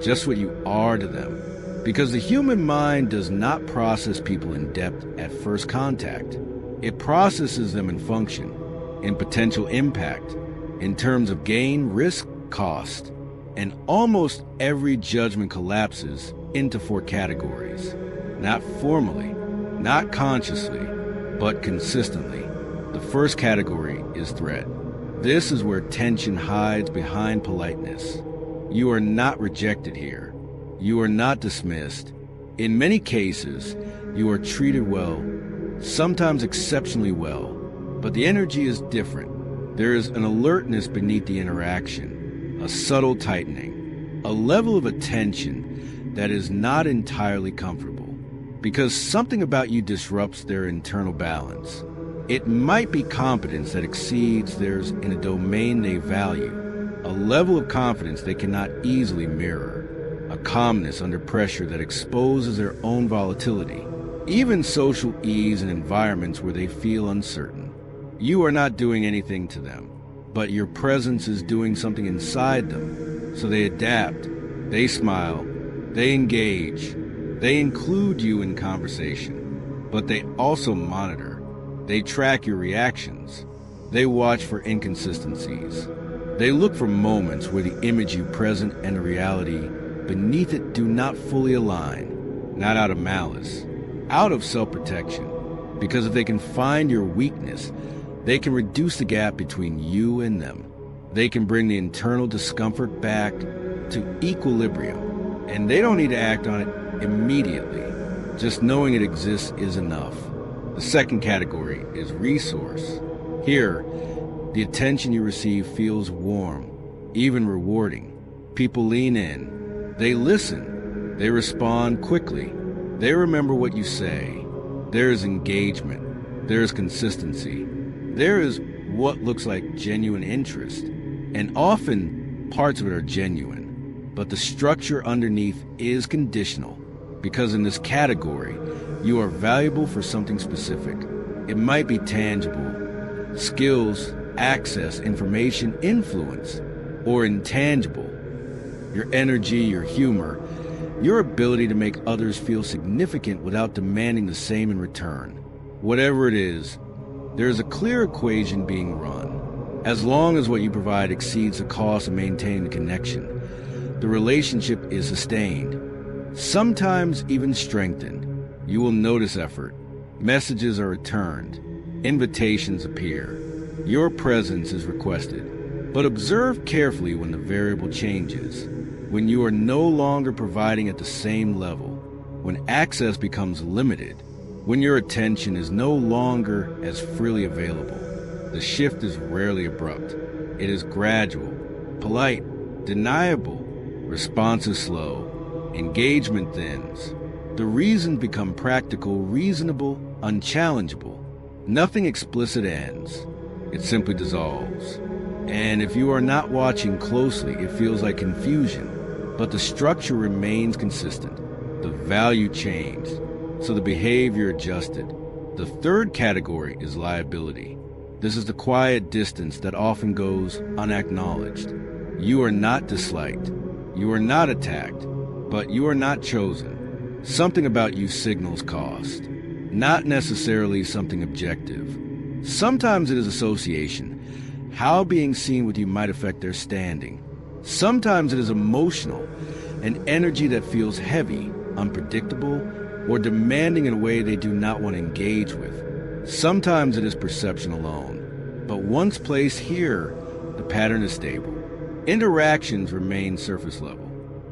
just what you are to them. Because the human mind does not process people in depth at first contact. It processes them in function, in potential impact, in terms of gain, risk, cost. And almost every judgment collapses into 4 categories. Not formally, not consciously, but consistently. The first category is threat. This is where tension hides behind politeness. You are not rejected here. You are not dismissed. In many cases, you are treated well, sometimes exceptionally well, but the energy is different. There is an alertness beneath the interaction, a subtle tightening, a level of attention that is not entirely comfortable, because something about you disrupts their internal balance. It might be competence that exceeds theirs in a domain they value, a level of confidence they cannot easily mirror, a calmness under pressure that exposes their own volatility, even social ease in environments where they feel uncertain. You are not doing anything to them, but your presence is doing something inside them, so they adapt, they smile, they engage, they include you in conversation, but they also monitor. They track your reactions. They watch for inconsistencies. They look for moments where the image you present and the reality beneath it do not fully align, not out of malice, out of self-protection. Because if they can find your weakness, they can reduce the gap between you and them. They can bring the internal discomfort back to equilibrium, and they don't need to act on it immediately. Just knowing it exists is enough. The second category is resource. Here, the attention you receive feels warm, even rewarding. People lean in. They listen. They respond quickly. They remember what you say. There is engagement. There is consistency. There is what looks like genuine interest. And often, parts of it are genuine. But the structure underneath is conditional. Because in this category, you are valuable for something specific. It might be tangible, skills, access, information, influence, or intangible. Your energy, your humor, your ability to make others feel significant without demanding the same in return. Whatever it is, there is a clear equation being run. As long as what you provide exceeds the cost of maintaining the connection, the relationship is sustained, sometimes even strengthened. You will notice effort. Messages are returned. Invitations appear. Your presence is requested. But observe carefully when the variable changes, when you are no longer providing at the same level, when access becomes limited, when your attention is no longer as freely available. The shift is rarely abrupt. It is gradual, polite, deniable. Response is slow. Engagement thins. The reasons become practical, reasonable, unchallengeable. Nothing explicit ends. It simply dissolves. And if you are not watching closely, it feels like confusion. But the structure remains consistent. The value changed, so the behavior adjusted. The third category is liability. This is the quiet distance that often goes unacknowledged. You are not disliked. You are not attacked. But you are not chosen. Something about you signals cost. Not necessarily something objective. Sometimes it is association. How being seen with you might affect their standing. Sometimes it is emotional, an energy that feels heavy, unpredictable, or demanding in a way they do not want to engage with. Sometimes it is perception alone. But once placed here, the pattern is stable. Interactions remain surface level.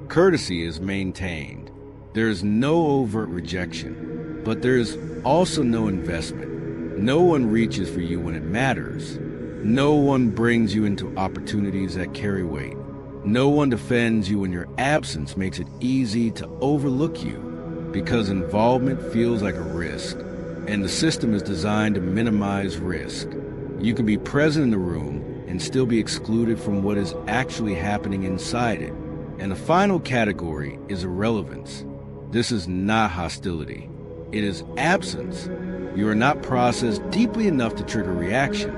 Courtesy is maintained. There is no overt rejection, but there is also no investment. No one reaches for you when it matters. No one brings you into opportunities that carry weight. No one defends you when your absence makes it easy to overlook you, because involvement feels like a risk, and the system is designed to minimize risk. You can be present in the room and still be excluded from what is actually happening inside it. And the final category is irrelevance. This is not hostility. It is absence. You are not processed deeply enough to trigger reaction.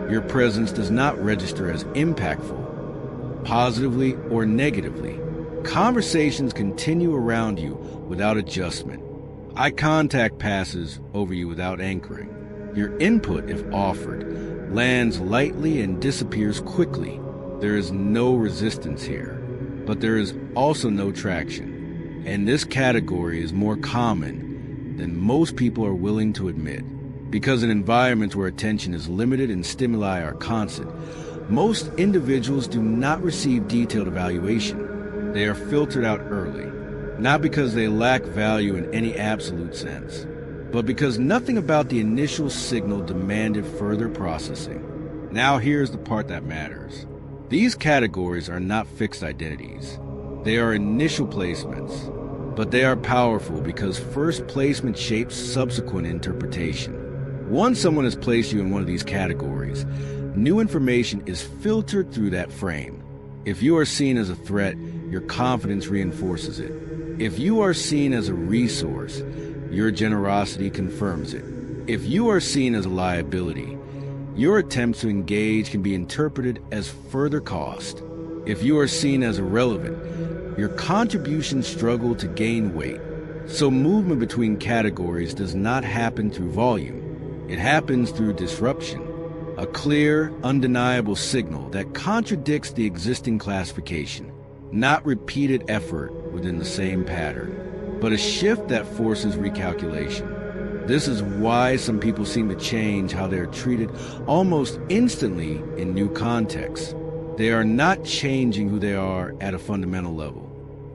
Your presence does not register as impactful, positively or negatively. Conversations continue around you without adjustment. Eye contact passes over you without anchoring. Your input, if offered, lands lightly and disappears quickly. There is no resistance here, but there is also no traction. And this category is more common than most people are willing to admit. Because in environments where attention is limited and stimuli are constant, most individuals do not receive detailed evaluation. They are filtered out early, not because they lack value in any absolute sense, but because nothing about the initial signal demanded further processing. Now here's the part that matters. These categories are not fixed identities. They are initial placements, but they are powerful because first placement shapes subsequent interpretation. Once someone has placed you in one of these categories, new information is filtered through that frame. If you are seen as a threat, your confidence reinforces it. If you are seen as a resource, your generosity confirms it. If you are seen as a liability, your attempts to engage can be interpreted as further cost. If you are seen as irrelevant, your contributions struggle to gain weight. So movement between categories does not happen through volume. It happens through disruption, a clear, undeniable signal that contradicts the existing classification, not repeated effort within the same pattern, but a shift that forces recalculation. This is why some people seem to change how they are treated almost instantly in new contexts. They are not changing who they are at a fundamental level.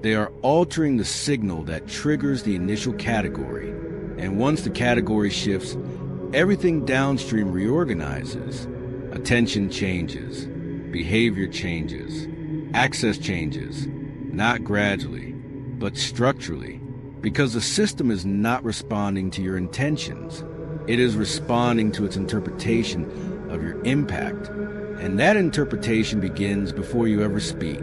They are altering the signal that triggers the initial category. And once the category shifts, everything downstream reorganizes. Attention changes, behavior changes, access changes, not gradually, but structurally, because the system is not responding to your intentions. It is responding to its interpretation of your impact. And that interpretation begins before you ever speak,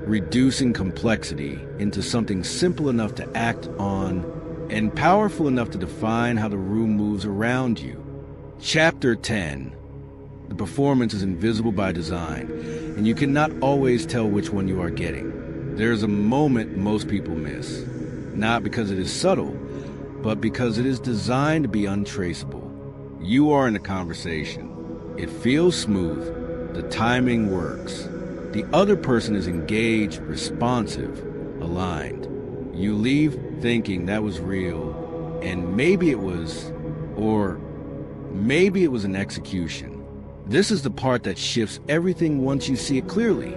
reducing complexity into something simple enough to act on and powerful enough to define how the room moves around you. Chapter 10. The performance is invisible by design, and you cannot always tell which one you are getting. There is a moment most people miss, not because it is subtle, but because it is designed to be untraceable. You are in a conversation. It feels smooth. The timing works. The other person is engaged, responsive, aligned. You leave thinking that was real, and maybe it was, or maybe it was an execution. This is the part that shifts everything once you see it clearly.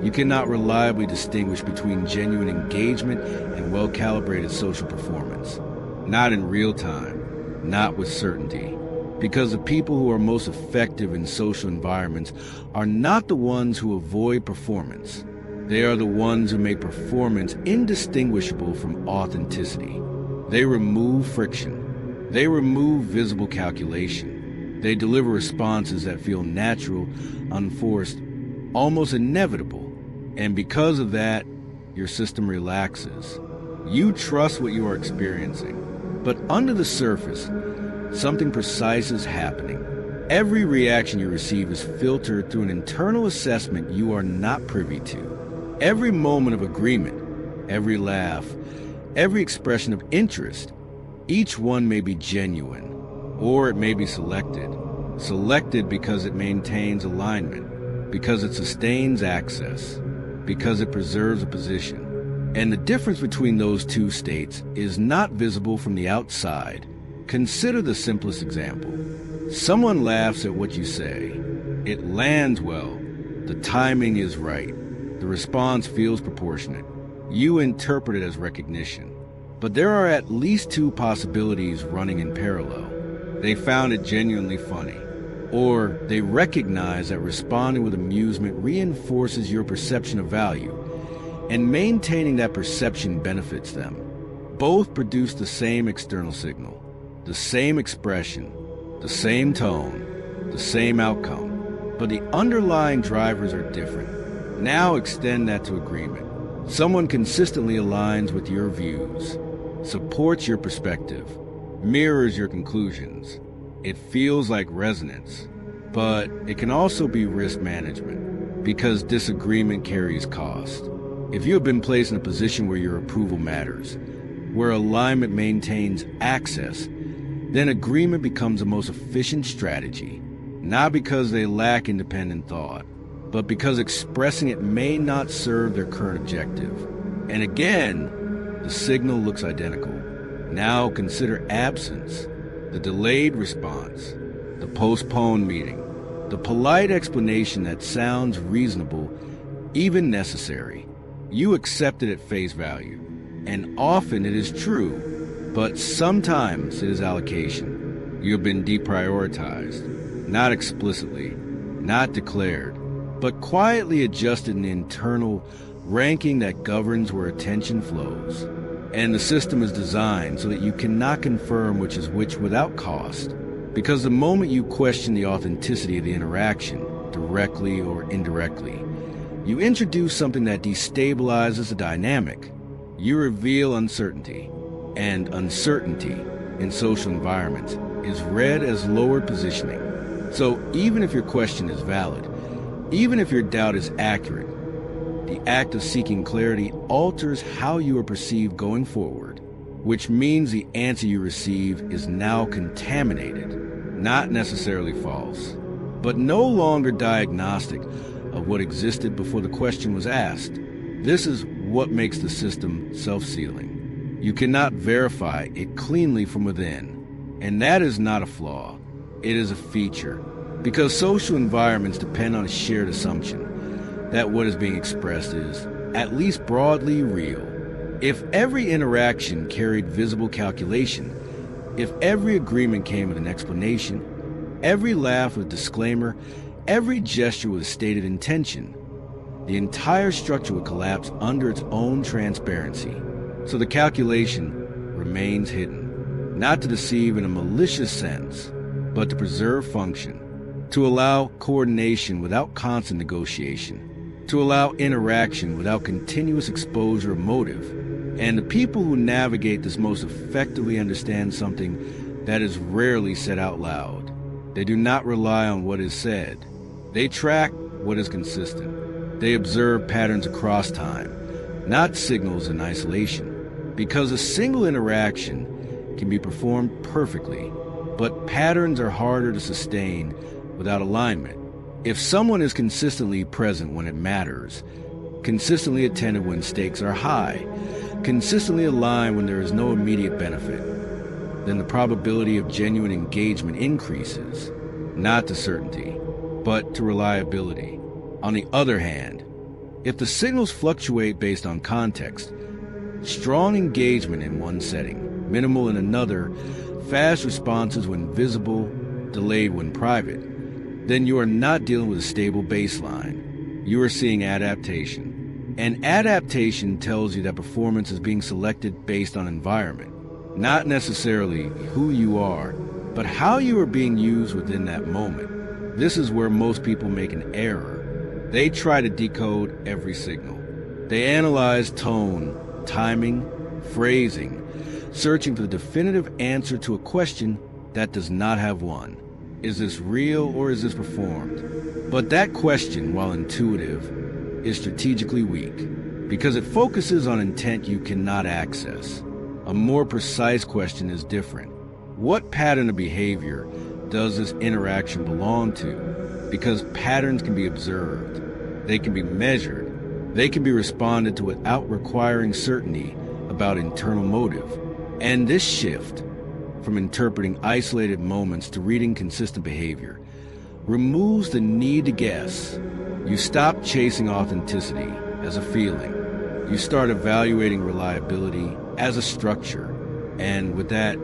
You cannot reliably distinguish between genuine engagement and well-calibrated social performance. Not in real time, not with certainty. Because the people who are most effective in social environments are not the ones who avoid performance. They are the ones who make performance indistinguishable from authenticity. They remove friction. They remove visible calculation. They deliver responses that feel natural, unforced, almost inevitable. And because of that, your system relaxes. You trust what you are experiencing. But under the surface, something precise is happening. Every reaction you receive is filtered through an internal assessment you are not privy to. Every moment of agreement, every laugh, every expression of interest, each one may be genuine, or it may be selected. Selected because it maintains alignment, because it sustains access, because it preserves a position. And the difference between those two states is not visible from the outside. Consider the simplest example. Someone laughs at what you say. It lands well. The timing is right. The response feels proportionate. You interpret it as recognition. But there are at least two possibilities running in parallel. They found it genuinely funny. Or they recognize that responding with amusement reinforces your perception of value, and maintaining that perception benefits them. Both produce the same external signal. The same expression, the same tone, the same outcome, but the underlying drivers are different. Now extend that to agreement. Someone consistently aligns with your views, supports your perspective, mirrors your conclusions. It feels like resonance, but it can also be risk management, because disagreement carries cost. If you have been placed in a position where your approval matters, where alignment maintains access, then agreement becomes the most efficient strategy, not because they lack independent thought, but because expressing it may not serve their current objective. And again, the signal looks identical. Now consider absence, the delayed response, the postponed meeting, the polite explanation that sounds reasonable, even necessary. You accept it at face value, and often it is true. But sometimes it is allocation. You have been deprioritized, not explicitly, not declared, but quietly adjusted in the internal ranking that governs where attention flows. And the system is designed so that you cannot confirm which is which without cost. Because the moment you question the authenticity of the interaction, directly or indirectly, you introduce something that destabilizes the dynamic. You reveal uncertainty. And uncertainty in social environments is read as lowered positioning. So even if your question is valid, even if your doubt is accurate, the act of seeking clarity alters how you are perceived going forward, which means the answer you receive is now contaminated, not necessarily false, but no longer diagnostic of what existed before the question was asked. This is what makes the system self-sealing. You cannot verify it cleanly from within, and that is not a flaw. It is a feature, because social environments depend on a shared assumption that what is being expressed is at least broadly real. If every interaction carried visible calculation, if every agreement came with an explanation, every laugh with a disclaimer, every gesture with a stated intention, the entire structure would collapse under its own transparency. So the calculation remains hidden, not to deceive in a malicious sense, but to preserve function, to allow coordination without constant negotiation, to allow interaction without continuous exposure of motive. And the people who navigate this most effectively understand something that is rarely said out loud. They do not rely on what is said. They track what is consistent. They observe patterns across time, not signals in isolation. Because a single interaction can be performed perfectly, but patterns are harder to sustain without alignment. If someone is consistently present when it matters, consistently attentive when stakes are high, consistently aligned when there is no immediate benefit, then the probability of genuine engagement increases, not to certainty, but to reliability. On the other hand, if the signals fluctuate based on context, strong engagement in one setting, minimal in another, fast responses when visible, delayed when private, then you are not dealing with a stable baseline. You are seeing adaptation. And adaptation tells you that performance is being selected based on environment, not necessarily who you are, but how you are being used within that moment. This is where most people make an error. They try to decode every signal. They analyze tone, timing, phrasing, searching for the definitive answer to a question that does not have one. Is this real or is this performed? But that question, while intuitive, is strategically weak because it focuses on intent you cannot access. A more precise question is different. What pattern of behavior does this interaction belong to? Because patterns can be observed, they can be measured, they can be responded to without requiring certainty about internal motive. And this shift from interpreting isolated moments to reading consistent behavior removes the need to guess. You stop chasing authenticity as a feeling. You start evaluating reliability as a structure. And with that,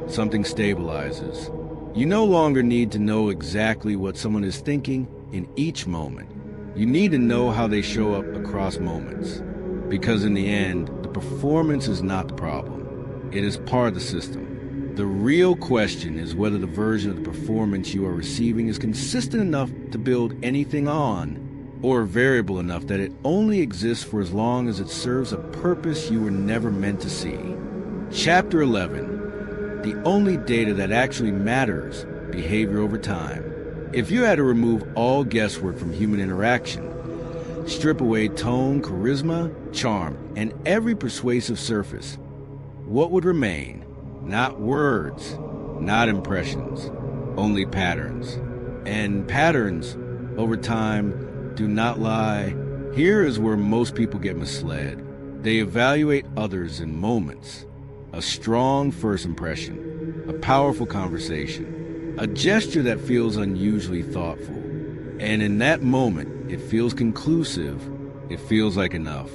something stabilizes. You no longer need to know exactly what someone is thinking in each moment. You need to know how they show up across moments. Because in the end, the performance is not the problem. It is part of the system. The real question is whether the version of the performance you are receiving is consistent enough to build anything on, or variable enough that it only exists for as long as it serves a purpose you were never meant to see. Chapter 11. The only data that actually matters, behavior over time. If you had to remove all guesswork from human interaction, strip away tone, charisma, charm, and every persuasive surface, what would remain? Not words, not impressions, only patterns. And patterns, over time, do not lie. Here is where most people get misled. They evaluate others in moments. A strong first impression, a powerful conversation, a gesture that feels unusually thoughtful. And in that moment, it feels conclusive. It feels like enough.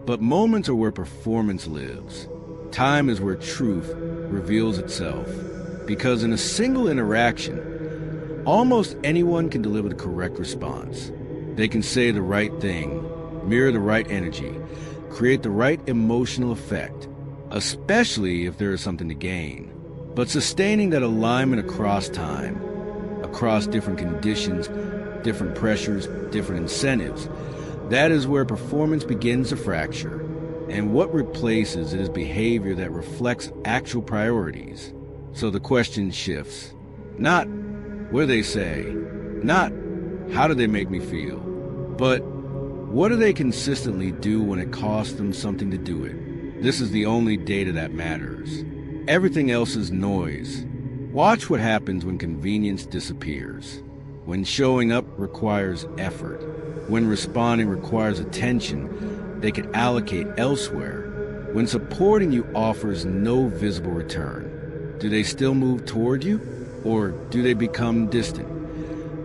But moments are where performance lives. Time is where truth reveals itself. Because in a single interaction, almost anyone can deliver the correct response. They can say the right thing, mirror the right energy, create the right emotional effect, especially if there is something to gain. But sustaining that alignment across time, across different conditions, different pressures, different incentives, that is where performance begins to fracture. And what replaces it is behavior that reflects actual priorities. So the question shifts. Not what do they say, not how do they make me feel, but what do they consistently do when it costs them something to do it? This is the only data that matters. Everything else is noise. Watch what happens when convenience disappears. When showing up requires effort. When responding requires attention they could allocate elsewhere. When supporting you offers no visible return. Do they still move toward you? Or do they become distant?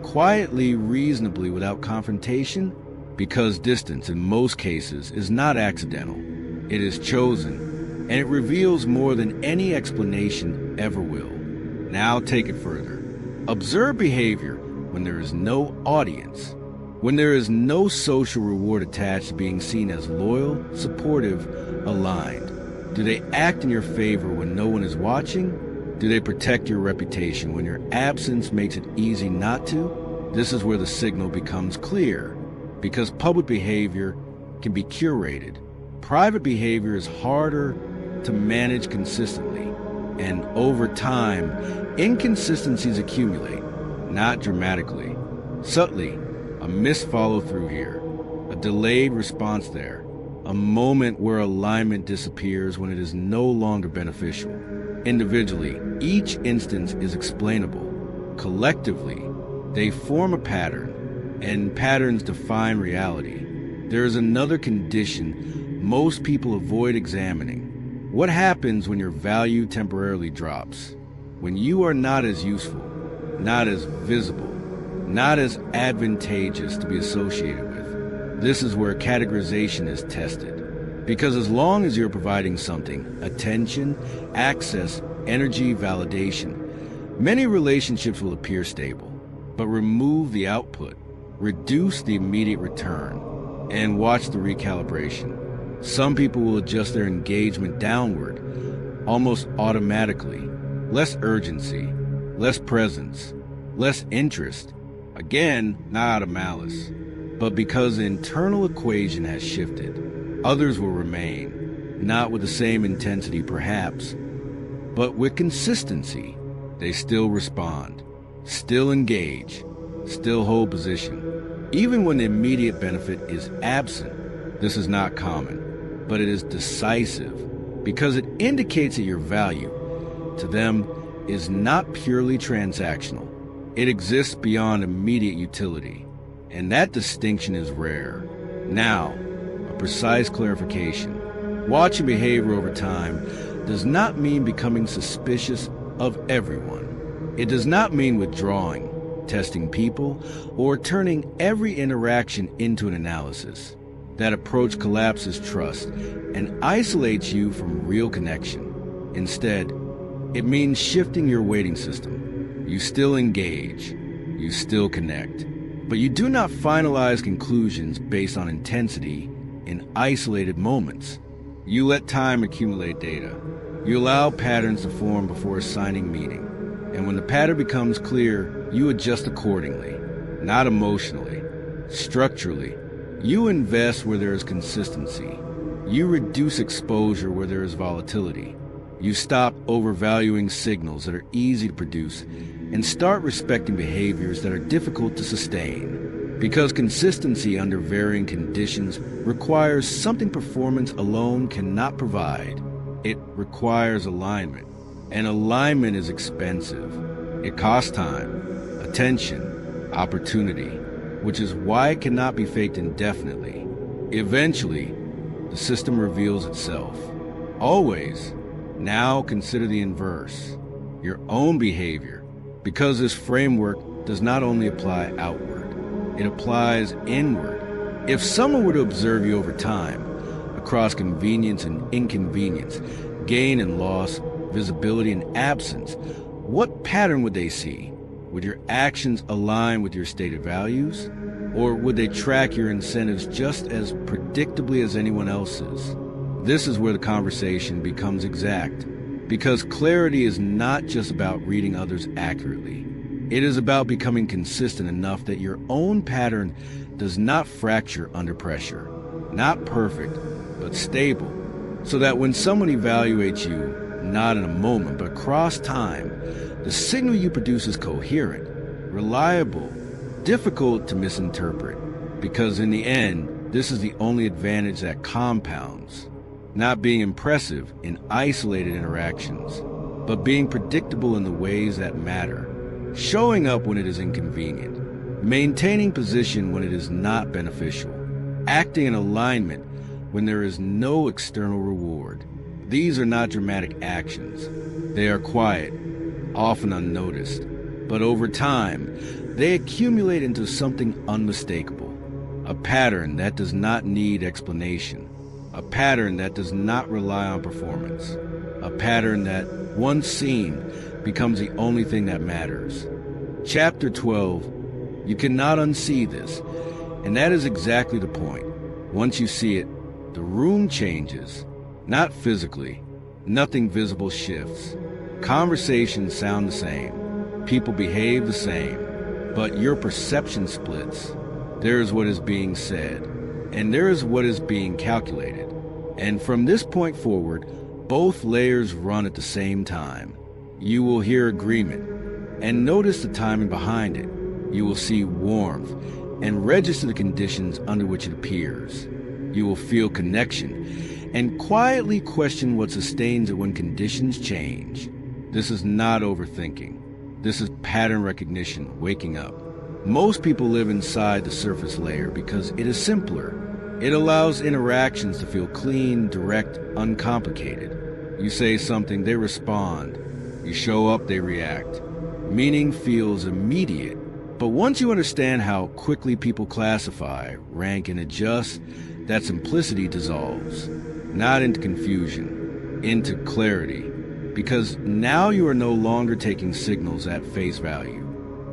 Quietly, reasonably, without confrontation? because distance in most cases is not accidental. It is chosen, and it reveals more than any explanation ever will. Now take it further. Observe behavior when there is no audience, when there is no social reward attached to being seen as loyal, supportive, aligned. Do they act in your favor when no one is watching? Do they protect your reputation when your absence makes it easy not to? This is where the signal becomes clear, because public behavior can be curated. Private behavior is harder to manage consistently, and over time, inconsistencies accumulate, not dramatically. Subtly, a missed follow-through here, a delayed response there, a moment where alignment disappears when it is no longer beneficial. Individually, each instance is explainable. Collectively, they form a pattern, and patterns define reality. There is another condition most people avoid examining. What happens when your value temporarily drops? When you are not as useful, not as visible, not as advantageous to be associated with. This is where categorization is tested. Because as long as you're providing something, attention, access, energy, validation, many relationships will appear stable. But remove the output, reduce the immediate return, and watch the recalibration. Some people will adjust their engagement downward, almost automatically. Less urgency, less presence, less interest. Again, not out of malice, but because the internal equation has shifted. Others will remain, not with the same intensity perhaps, but with consistency. They still respond, still engage, still hold position. Even when the immediate benefit is absent, this is not common, but it is decisive because it indicates that your value to them is not purely transactional. It exists beyond immediate utility, and that distinction is rare. Now, a precise clarification. Watching behavior over time does not mean becoming suspicious of everyone. It does not mean withdrawing, testing people, or turning every interaction into an analysis. That approach collapses trust and isolates you from real connection. Instead, it means shifting your weighting system. You still engage, you still connect, but you do not finalize conclusions based on intensity in isolated moments. You let time accumulate data. You allow patterns to form before assigning meaning. And when the pattern becomes clear, you adjust accordingly, not emotionally, structurally. You invest where there is consistency. You reduce exposure where there is volatility. You stop overvaluing signals that are easy to produce and start respecting behaviors that are difficult to sustain. Because consistency under varying conditions requires something performance alone cannot provide. It requires alignment. And alignment is expensive. It costs time, attention, opportunity, which is why it cannot be faked indefinitely. Eventually, the system reveals itself. Always. Now consider the inverse, your own behavior, because this framework does not only apply outward, it applies inward. If someone were to observe you over time, across convenience and inconvenience, gain and loss, visibility and absence, what pattern would they see? Would your actions align with your stated values? Or would they track your incentives just as predictably as anyone else's? This is where the conversation becomes exact, because clarity is not just about reading others accurately. It is about becoming consistent enough that your own pattern does not fracture under pressure. Not perfect, but stable, so that when someone evaluates you, not in a moment, but across time, the signal you produce is coherent, reliable, difficult to misinterpret, because in the end, this is the only advantage that compounds. Not being impressive in isolated interactions, but being predictable in the ways that matter. Showing up when it is inconvenient. Maintaining position when it is not beneficial. Acting in alignment when there is no external reward. These are not dramatic actions. They are quiet, often unnoticed. But over time, they accumulate into something unmistakable. a pattern that does not need explanation, a pattern that does not rely on performance, a pattern that, once seen, becomes the only thing that matters. Chapter 12, you cannot unsee this, and that is exactly the point. Once you see it, the room changes, not physically. Nothing visible shifts. Conversations sound the same. People behave the same. But your perception splits. There is what is being said, and there is what is being calculated. And from this point forward, both layers run at the same time. You will hear agreement, and notice the timing behind it. You will see warmth, and register the conditions under which it appears. You will feel connection, and quietly question what sustains it when conditions change. This is not overthinking. This is pattern recognition, waking up. Most people live inside the surface layer because it is simpler. It allows interactions to feel clean, direct, uncomplicated. You say something, they respond. You show up, they react. Meaning feels immediate. But once you understand how quickly people classify, rank, and adjust, that simplicity dissolves. Not into confusion, into clarity. Because now you are no longer taking signals at face value.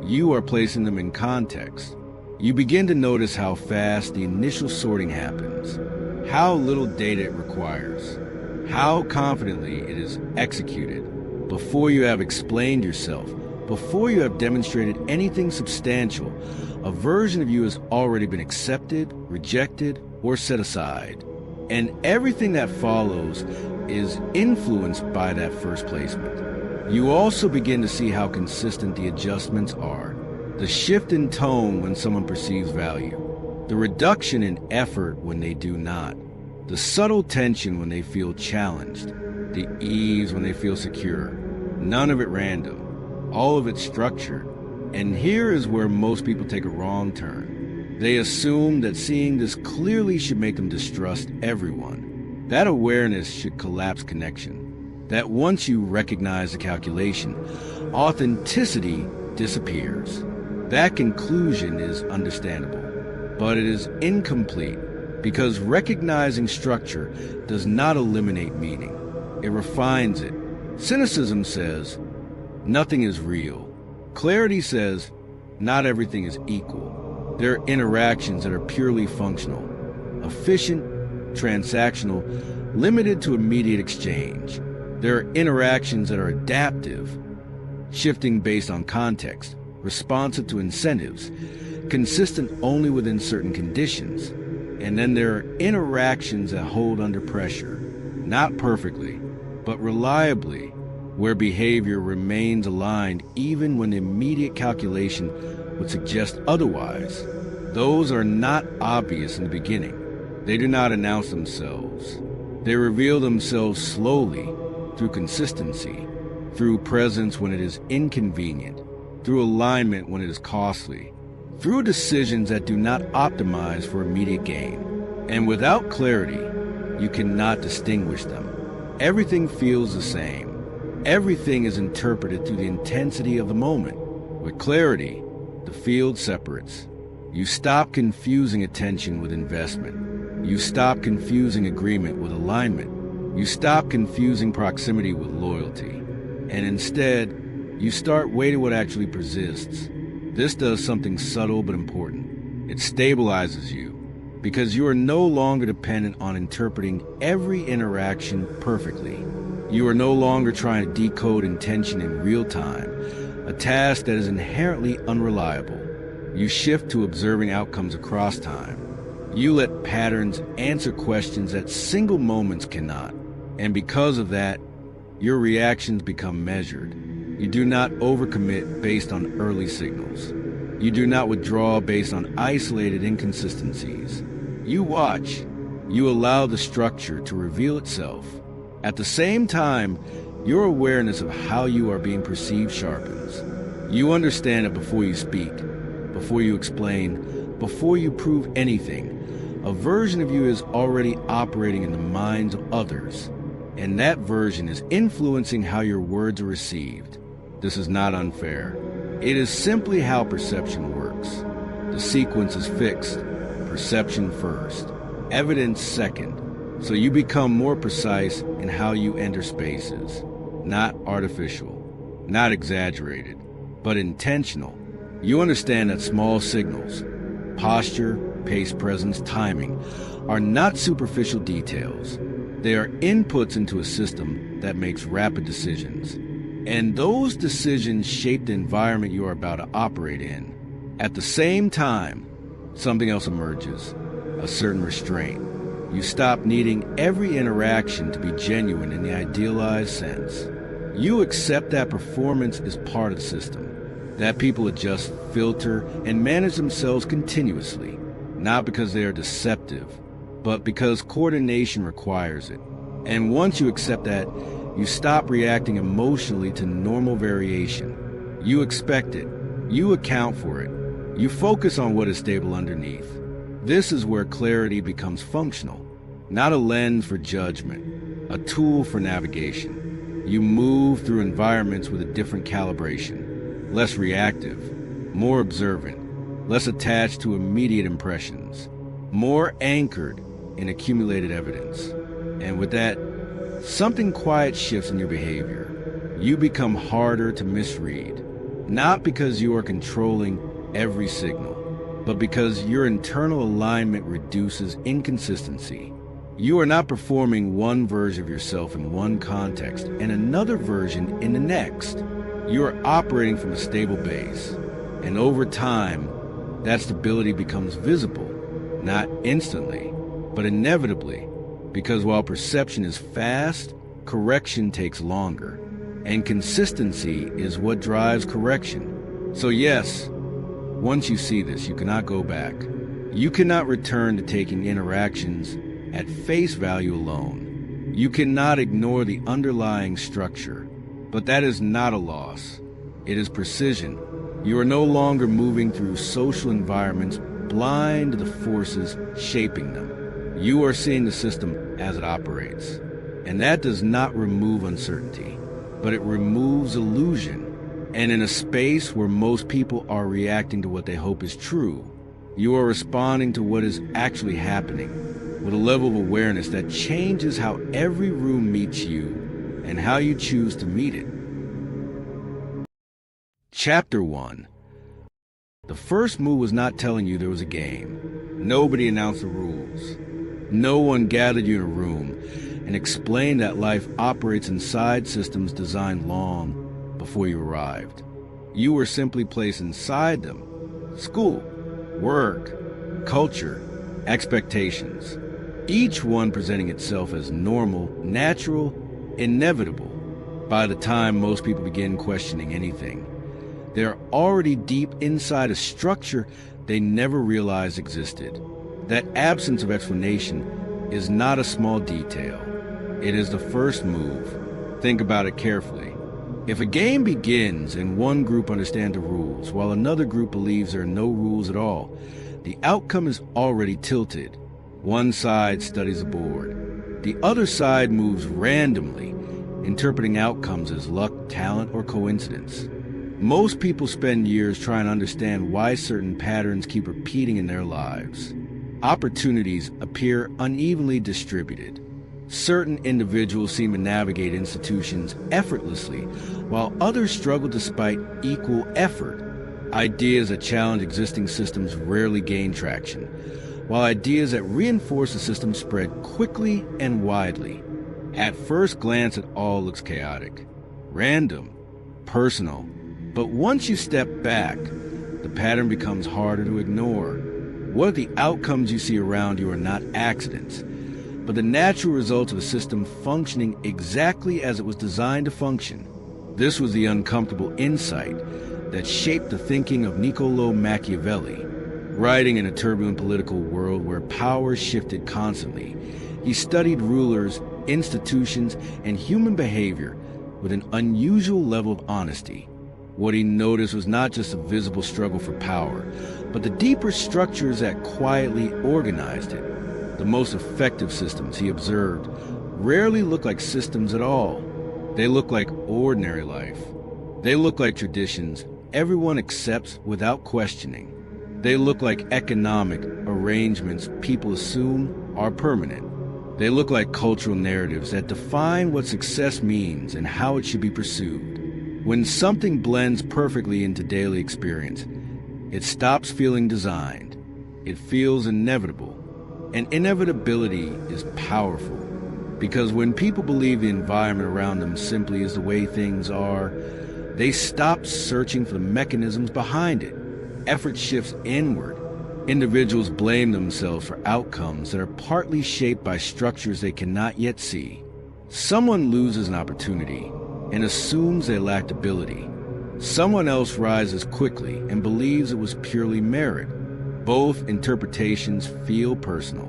You are placing them in context. You begin to notice how fast the initial sorting happens, how little data it requires, how confidently it is executed. Before you have explained yourself, before you have demonstrated anything substantial, a version of you has already been accepted, rejected, or set aside. And everything that follows is influenced by that first placement. You also begin to see how consistent the adjustments are. The shift in tone when someone perceives value. The reduction in effort when they do not. The subtle tension when they feel challenged. The ease when they feel secure. None of it random. All of it structured. And here is where most people take a wrong turn. They assume that seeing this clearly should make them distrust everyone. That awareness should collapse connection. That once you recognize the calculation, authenticity disappears. That conclusion is understandable, but it is incomplete because recognizing structure does not eliminate meaning. It refines it. Cynicism says, nothing is real. Clarity says, not everything is equal. There are interactions that are purely functional, efficient, transactional, limited to immediate exchange. There are interactions that are adaptive, shifting based on context, responsive to incentives, consistent only within certain conditions. And then there are interactions that hold under pressure, not perfectly, but reliably, where behavior remains aligned even when immediate calculation would suggest otherwise. Those are not obvious in the beginning. They do not announce themselves. They reveal themselves slowly, through consistency, through presence when it is inconvenient, through alignment when it is costly, through decisions that do not optimize for immediate gain. And without clarity, you cannot distinguish them. Everything feels the same. Everything is interpreted through the intensity of the moment. With clarity, the field separates. You stop confusing attention with investment. You stop confusing agreement with alignment. You stop confusing proximity with loyalty. And instead, you start weighing what actually persists. This does something subtle but important. It stabilizes you, because you are no longer dependent on interpreting every interaction perfectly. You are no longer trying to decode intention in real time, a task that is inherently unreliable. You shift to observing outcomes across time. You let patterns answer questions that single moments cannot. And because of that, your reactions become measured. You do not overcommit based on early signals. You do not withdraw based on isolated inconsistencies. You watch. You allow the structure to reveal itself. At the same time, your awareness of how you are being perceived sharpens. You understand it before you speak, before you explain, before you prove anything. A version of you is already operating in the minds of others, and that version is influencing how your words are received. This is not unfair. It is simply how perception works. The sequence is fixed. perception first, evidence second. So you become more precise in how you enter spaces, not artificial, not exaggerated, but intentional. You understand that small signals, posture, pace, presence, timing, are not superficial details. They are inputs into a system that makes rapid decisions. And those decisions shape the environment you are about to operate in. At the same time, something else emerges, a certain restraint. You stop needing every interaction to be genuine in the idealized sense. You accept that performance is part of the system, that people adjust, filter, and manage themselves continuously, not because they are deceptive, but because coordination requires it. And once you accept that, you stop reacting emotionally to normal variation. You expect it. You account for it. You focus on what is stable underneath. This is where clarity becomes functional, not a lens for judgment, a tool for navigation. You move through environments with a different calibration, less reactive, more observant, less attached to immediate impressions, more anchored in accumulated evidence. And with that, something quiet shifts in your behavior. You become harder to misread, not because you are controlling every signal, but because your internal alignment reduces inconsistency. You are not performing one version of yourself in one context and another version in the next. You are operating from a stable base, and over time, that stability becomes visible, not instantly, but inevitably, because while perception is fast, correction takes longer, and consistency is what drives correction. So yes, once you see this, you cannot go back. You cannot return to taking interactions at face value alone. You cannot ignore the underlying structure, but that is not a loss. It is precision. You are no longer moving through social environments blind to the forces shaping them. You are seeing the system as it operates. And that does not remove uncertainty, but it removes illusion. And in a space where most people are reacting to what they hope is true, you are responding to what is actually happening with a level of awareness that changes how every room meets you and how you choose to meet it. Chapter 1. The first move was not telling you there was a game. Nobody announced the rules. No one gathered you in a room and explained that life operates inside systems designed long before you arrived. You were simply placed inside them. School, work, culture, expectations. Each one presenting itself as normal, natural, inevitable. By the time most people begin questioning anything, they're already deep inside a structure they never realized existed. That absence of explanation is not a small detail. It is the first move. Think about it carefully. If a game begins and one group understands the rules while another group believes there are no rules at all, the outcome is already tilted. One side studies a board. The other side moves randomly, interpreting outcomes as luck, talent, or coincidence. Most people spend years trying to understand why certain patterns keep repeating in their lives. Opportunities appear unevenly distributed. Certain individuals seem to navigate institutions effortlessly, while others struggle despite equal effort. Ideas that challenge existing systems rarely gain traction, while ideas that reinforce the system spread quickly and widely. At first glance, it all looks chaotic, random, personal. But once you step back, the pattern becomes harder to ignore. What if the outcomes you see around you are not accidents, but the natural results of a system functioning exactly as it was designed to function? This was the uncomfortable insight that shaped the thinking of Niccolò Machiavelli. Writing in a turbulent political world where power shifted constantly, he studied rulers, institutions, and human behavior with an unusual level of honesty. What he noticed was not just a visible struggle for power, but the deeper structures that quietly organized it. The most effective systems, he observed, rarely look like systems at all. They look like ordinary life. They look like traditions everyone accepts without questioning. They look like economic or arrangements people assume are permanent. They look like cultural narratives that define what success means and how it should be pursued. When something blends perfectly into daily experience, it stops feeling designed. It feels inevitable. And inevitability is powerful, because when people believe the environment around them simply is the way things are, they stop searching for the mechanisms behind it. Effort shifts inward. Individuals blame themselves for outcomes that are partly shaped by structures they cannot yet see. Someone loses an opportunity and assumes they lacked ability. Someone else rises quickly and believes it was purely merit. Both interpretations feel personal.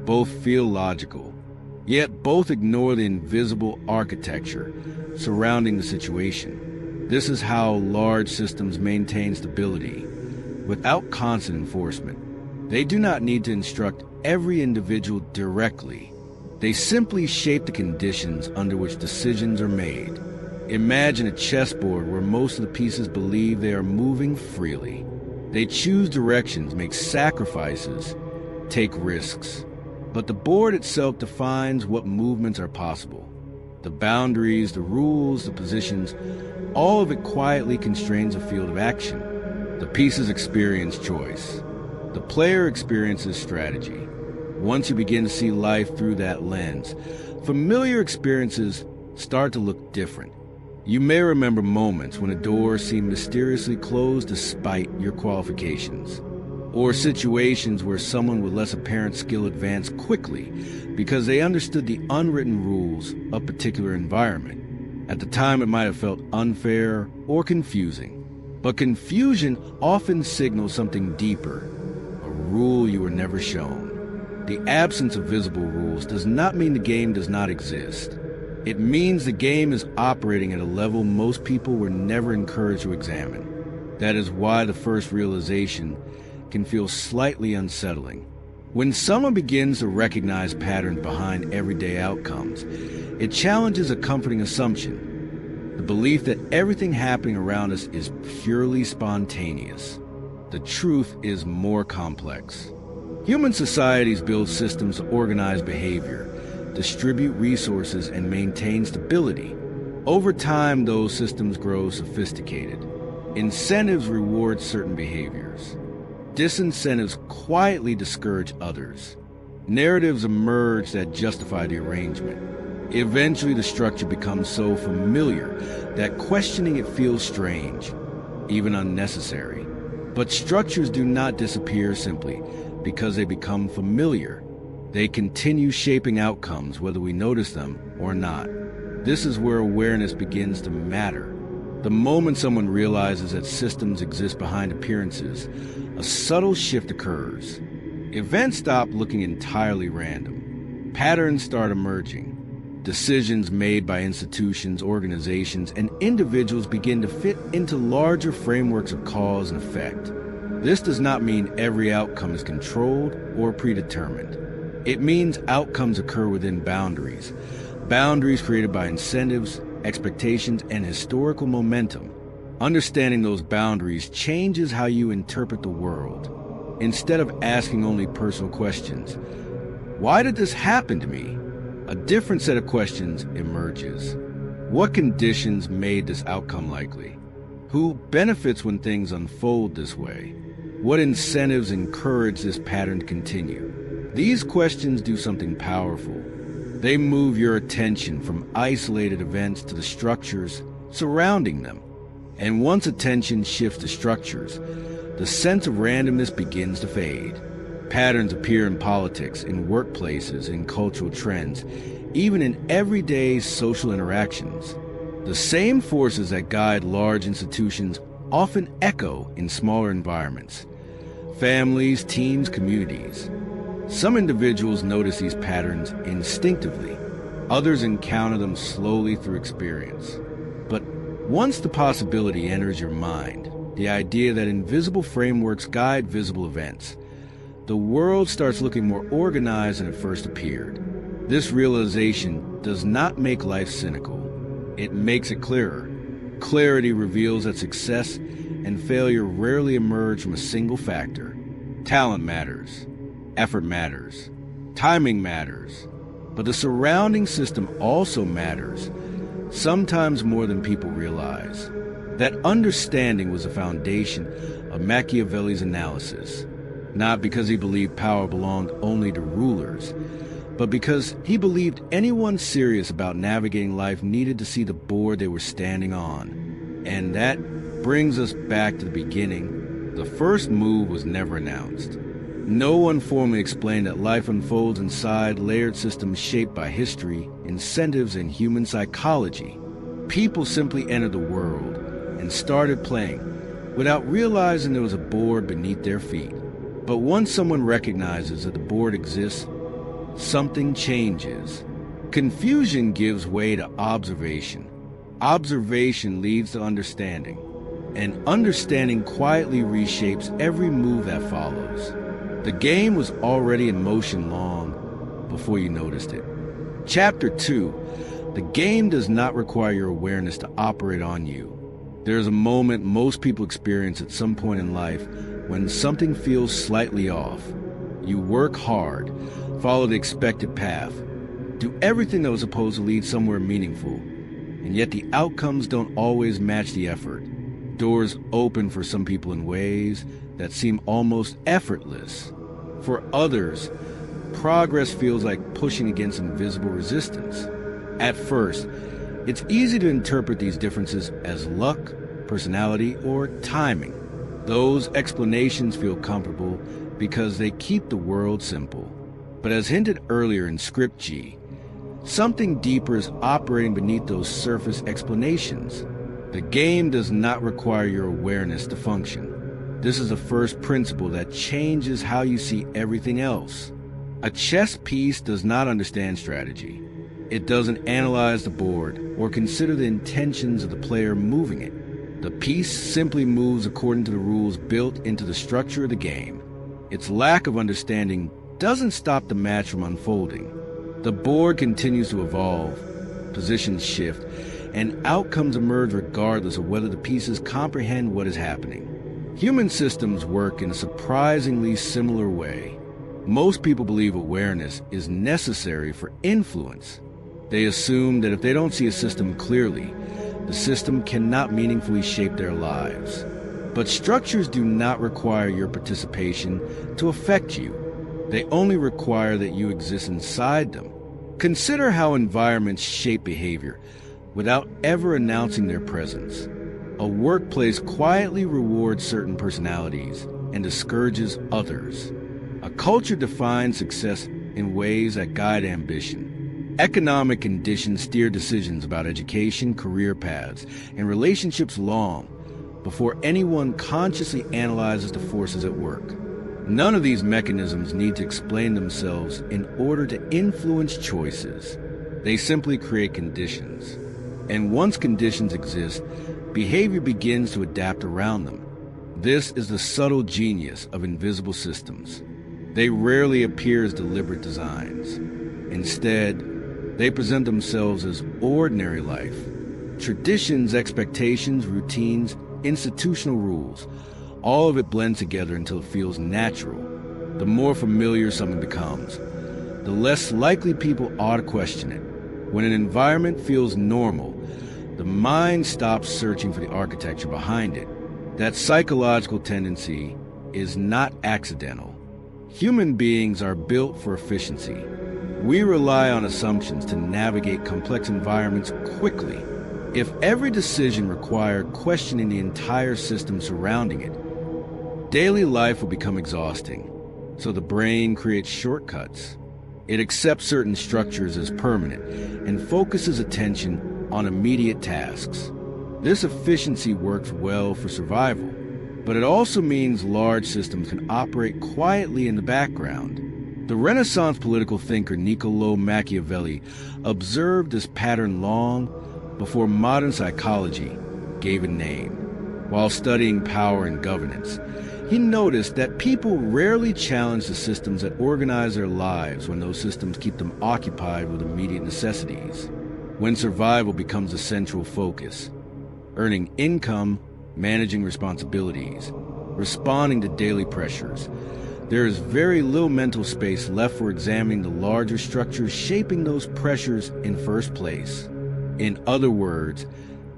Both feel logical. Yet both ignore the invisible architecture surrounding the situation. This is how large systems maintain stability without constant enforcement. They do not need to instruct every individual directly. They simply shape the conditions under which decisions are made. Imagine a chessboard where most of the pieces believe they are moving freely. They choose directions, make sacrifices, take risks. But the board itself defines what movements are possible. The boundaries, the rules, the positions, all of it quietly constrains a field of action. The pieces experience choice. The player experiences strategy. Once you begin to see life through that lens, familiar experiences start to look different. You may remember moments when a door seemed mysteriously closed despite your qualifications, or situations where someone with less apparent skill advanced quickly because they understood the unwritten rules of a particular environment. At the time, it might have felt unfair or confusing, but confusion often signals something deeper, a rule you were never shown. The absence of visible rules does not mean the game does not exist. It means the game is operating at a level most people were never encouraged to examine. That is why the first realization can feel slightly unsettling. When someone begins to recognize patterns behind everyday outcomes, it challenges a comforting assumption, the belief that everything happening around us is purely spontaneous. The truth is more complex. Human societies build systems to organize behavior, distribute resources, and maintain stability. Over time, those systems grow sophisticated. Incentives reward certain behaviors. Disincentives quietly discourage others. Narratives emerge that justify the arrangement. Eventually, the structure becomes so familiar that questioning it feels strange, even unnecessary. But structures do not disappear simply because they become familiar. They continue shaping outcomes whether we notice them or not. This is where awareness begins to matter. The moment someone realizes that systems exist behind appearances, a subtle shift occurs. Events stop looking entirely random. Patterns start emerging. Decisions made by institutions, organizations, and individuals begin to fit into larger frameworks of cause and effect. This does not mean every outcome is controlled or predetermined. It means outcomes occur within boundaries created by incentives, expectations, and historical momentum. Understanding those boundaries changes how you interpret the world. Instead of asking only personal questions, why did this happen to me? A different set of questions emerges. What conditions made this outcome likely? Who benefits when things unfold this way? What incentives encourage this pattern to continue? These questions do something powerful. They move your attention from isolated events to the structures surrounding them. And once attention shifts to structures, the sense of randomness begins to fade. Patterns appear in politics, in workplaces, in cultural trends, even in everyday social interactions. The same forces that guide large institutions often echo in smaller environments. Families, teams, communities. Some individuals notice these patterns instinctively. Others encounter them slowly through experience. But once the possibility enters your mind, the idea that invisible frameworks guide visible events, the world starts looking more organized than it first appeared. This realization does not make life cynical. It makes it clearer. Clarity reveals that success and failure rarely emerge from a single factor. Talent matters. Effort matters. Timing matters. But the surrounding system also matters, sometimes more than people realize. That understanding was the foundation of Machiavelli's analysis, not because he believed power belonged only to rulers, but because he believed anyone serious about navigating life needed to see the board they were standing on. And that brings us back to the beginning. The first move was never announced. No one formally explained that life unfolds inside layered systems shaped by history, incentives, and human psychology. People simply entered the world and started playing without realizing there was a board beneath their feet. But once someone recognizes that the board exists, something changes. Confusion gives way to observation. Observation leads to understanding. And understanding quietly reshapes every move that follows. The game was already in motion long before you noticed it. Chapter 2. The game does not require your awareness to operate on you. There's a moment most people experience at some point in life when something feels slightly off. You work hard, follow the expected path, do everything that was supposed to lead somewhere meaningful, and yet the outcomes don't always match the effort. Doors open for some people in ways that seem almost effortless. For others, progress feels like pushing against invisible resistance. At first, it's easy to interpret these differences as luck, personality, or timing. Those explanations feel comfortable because they keep the world simple. But as hinted earlier in Script G, something deeper is operating beneath those surface explanations. The game does not require your awareness to function. This is the first principle that changes how you see everything else. A chess piece does not understand strategy. It doesn't analyze the board or consider the intentions of the player moving it. The piece simply moves according to the rules built into the structure of the game. Its lack of understanding doesn't stop the match from unfolding. The board continues to evolve, positions shift, and outcomes emerge regardless of whether the pieces comprehend what is happening. Human systems work in a surprisingly similar way. Most people believe awareness is necessary for influence. They assume that if they don't see a system clearly, the system cannot meaningfully shape their lives. But structures do not require your participation to affect you. They only require that you exist inside them. Consider how environments shape behavior without ever announcing their presence. A workplace quietly rewards certain personalities and discourages others. A culture defines success in ways that guide ambition. Economic conditions steer decisions about education, career paths, and relationships long before anyone consciously analyzes the forces at work. None of these mechanisms need to explain themselves in order to influence choices. They simply create conditions. And once conditions exist, behavior begins to adapt around them. This is the subtle genius of invisible systems. They rarely appear as deliberate designs. Instead, they present themselves as ordinary life. Traditions, expectations, routines, institutional rules, all of it blends together until it feels natural. The more familiar something becomes, the less likely people are to question it. When an environment feels normal, the mind stops searching for the architecture behind it. That psychological tendency is not accidental. Human beings are built for efficiency. We rely on assumptions to navigate complex environments quickly. If every decision required questioning the entire system surrounding it, daily life will become exhausting. So the brain creates shortcuts. It accepts certain structures as permanent and focuses attention on immediate tasks. This efficiency works well for survival, but it also means large systems can operate quietly in the background. The Renaissance political thinker Niccolò Machiavelli observed this pattern long before modern psychology gave it a name. While studying power and governance, he noticed that people rarely challenge the systems that organize their lives when those systems keep them occupied with immediate necessities. When survival becomes the central focus, earning income, managing responsibilities, responding to daily pressures, There is very little mental space left for examining the larger structures shaping those pressures in first place. In other words,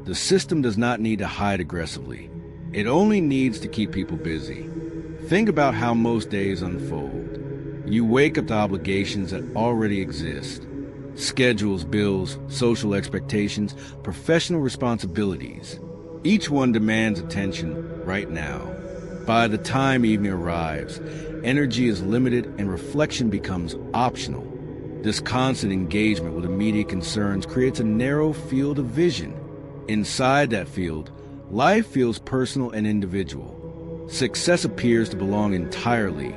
the system does not need to hide aggressively. It only needs to keep people busy. Think about how most days unfold. You wake up to obligations that already exist. Schedules, bills, social expectations, professional responsibilities. Each one demands attention right now. By the time evening arrives, energy is limited and reflection becomes optional. This constant engagement with immediate concerns creates a narrow field of vision. Inside that field, life feels personal and individual. Success appears to belong entirely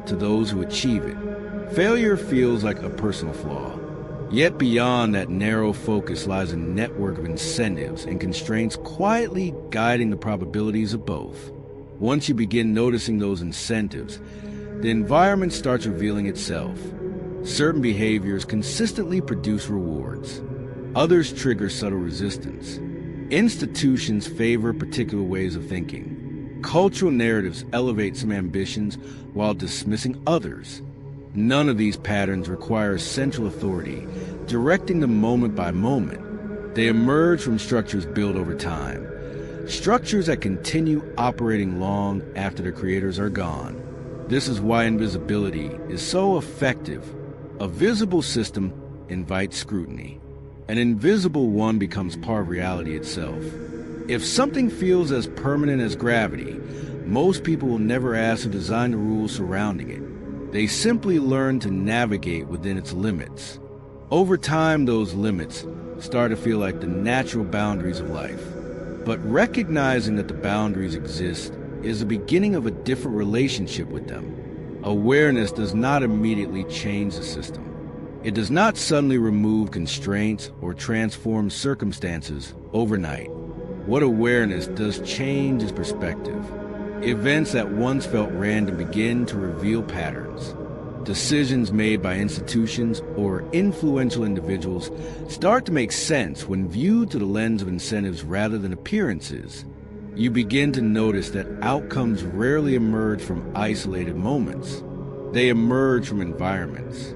to those who achieve it. Failure feels like a personal flaw. Yet beyond that narrow focus lies a network of incentives and constraints quietly guiding the probabilities of both. Once you begin noticing those incentives, the environment starts revealing itself. Certain behaviors consistently produce rewards. Others trigger subtle resistance. Institutions favor particular ways of thinking. Cultural narratives elevate some ambitions while dismissing others. None of these patterns require central authority, directing them moment by moment. They emerge from structures built over time. Structures that continue operating long after their creators are gone. This is why invisibility is so effective. A visible system invites scrutiny. An invisible one becomes part of reality itself. If something feels as permanent as gravity, most people will never ask to design the rules surrounding it. They simply learn to navigate within its limits. Over time, those limits start to feel like the natural boundaries of life. But recognizing that the boundaries exist is the beginning of a different relationship with them. Awareness does not immediately change the system. It does not suddenly remove constraints or transform circumstances overnight. What awareness does change is perspective. Events that once felt random begin to reveal patterns. Decisions made by institutions or influential individuals start to make sense when viewed through the lens of incentives rather than appearances. You begin to notice that outcomes rarely emerge from isolated moments. They emerge from environments.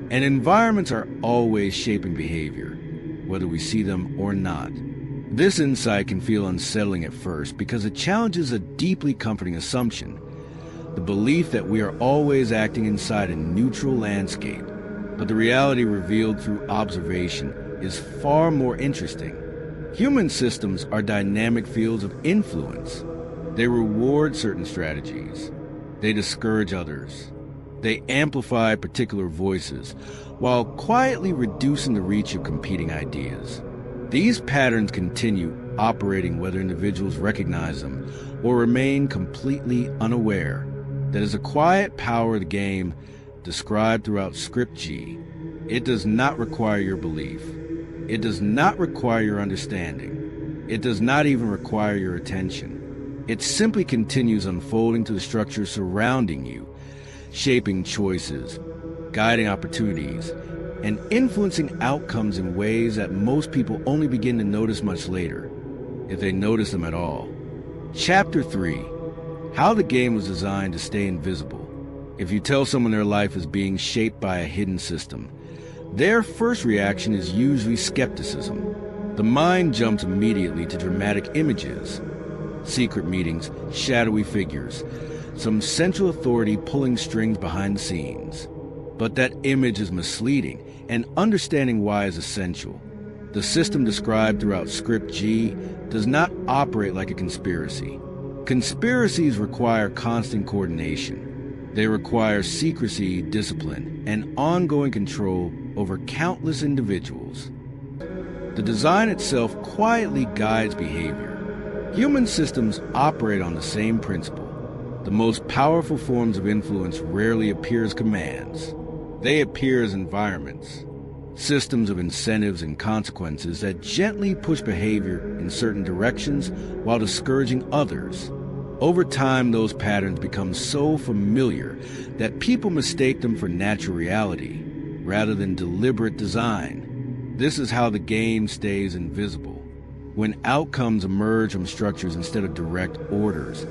And environments are always shaping behavior, whether we see them or not. This insight can feel unsettling at first because it challenges a deeply comforting assumption, the belief that we are always acting inside a neutral landscape. But the reality revealed through observation is far more interesting. Human systems are dynamic fields of influence. They reward certain strategies. They discourage others. They amplify particular voices, while quietly reducing the reach of competing ideas. These patterns continue operating whether individuals recognize them or remain completely unaware. That is a quiet power of the game described throughout Script G. It does not require your belief. It does not require your understanding. It does not even require your attention. It simply continues unfolding to the structure surrounding you, shaping choices, guiding opportunities, and influencing outcomes in ways that most people only begin to notice much later, if they notice them at all. Chapter 3. How the game was designed to stay invisible. If you tell someone their life is being shaped by a hidden system, their first reaction is usually skepticism. The mind jumps immediately to dramatic images, secret meetings, shadowy figures, some central authority pulling strings behind the scenes. But that image is misleading, and understanding why is essential. The system described throughout Script G does not operate like a conspiracy. Conspiracies require constant coordination. They require secrecy, discipline, and ongoing control over countless individuals. The design itself quietly guides behavior. Human systems operate on the same principle. The most powerful forms of influence rarely appear as commands. They appear as environments, systems of incentives and consequences that gently push behavior in certain directions while discouraging others. Over time, those patterns become so familiar that people mistake them for natural reality rather than deliberate design. This is how the game stays invisible. When outcomes emerge from structures instead of direct orders,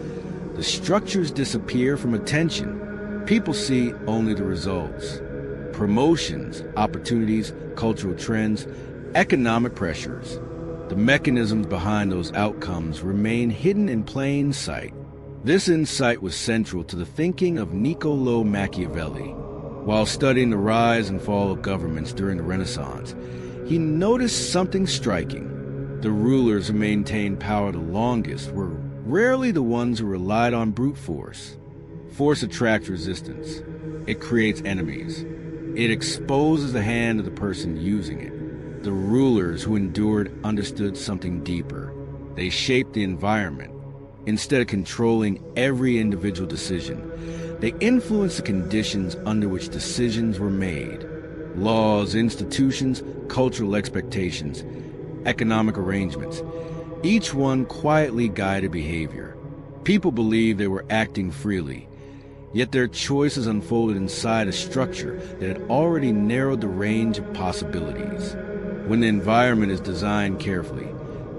the structures disappear from attention. People see only the results: promotions, opportunities, cultural trends, economic pressures. The mechanisms behind those outcomes remain hidden in plain sight. This insight was central to the thinking of Niccolò Machiavelli. While studying the rise and fall of governments during the Renaissance, he noticed something striking. The rulers who maintained power the longest were rarely the ones who relied on brute force. Force attracts resistance. It creates enemies. It exposes the hand of the person using it. The rulers who endured understood something deeper. They shaped the environment. Instead of controlling every individual decision, they influenced the conditions under which decisions were made. Laws, institutions, cultural expectations, economic arrangements. Each one quietly guided behavior. People believed they were acting freely, yet their choices unfolded inside a structure that had already narrowed the range of possibilities. When the environment is designed carefully,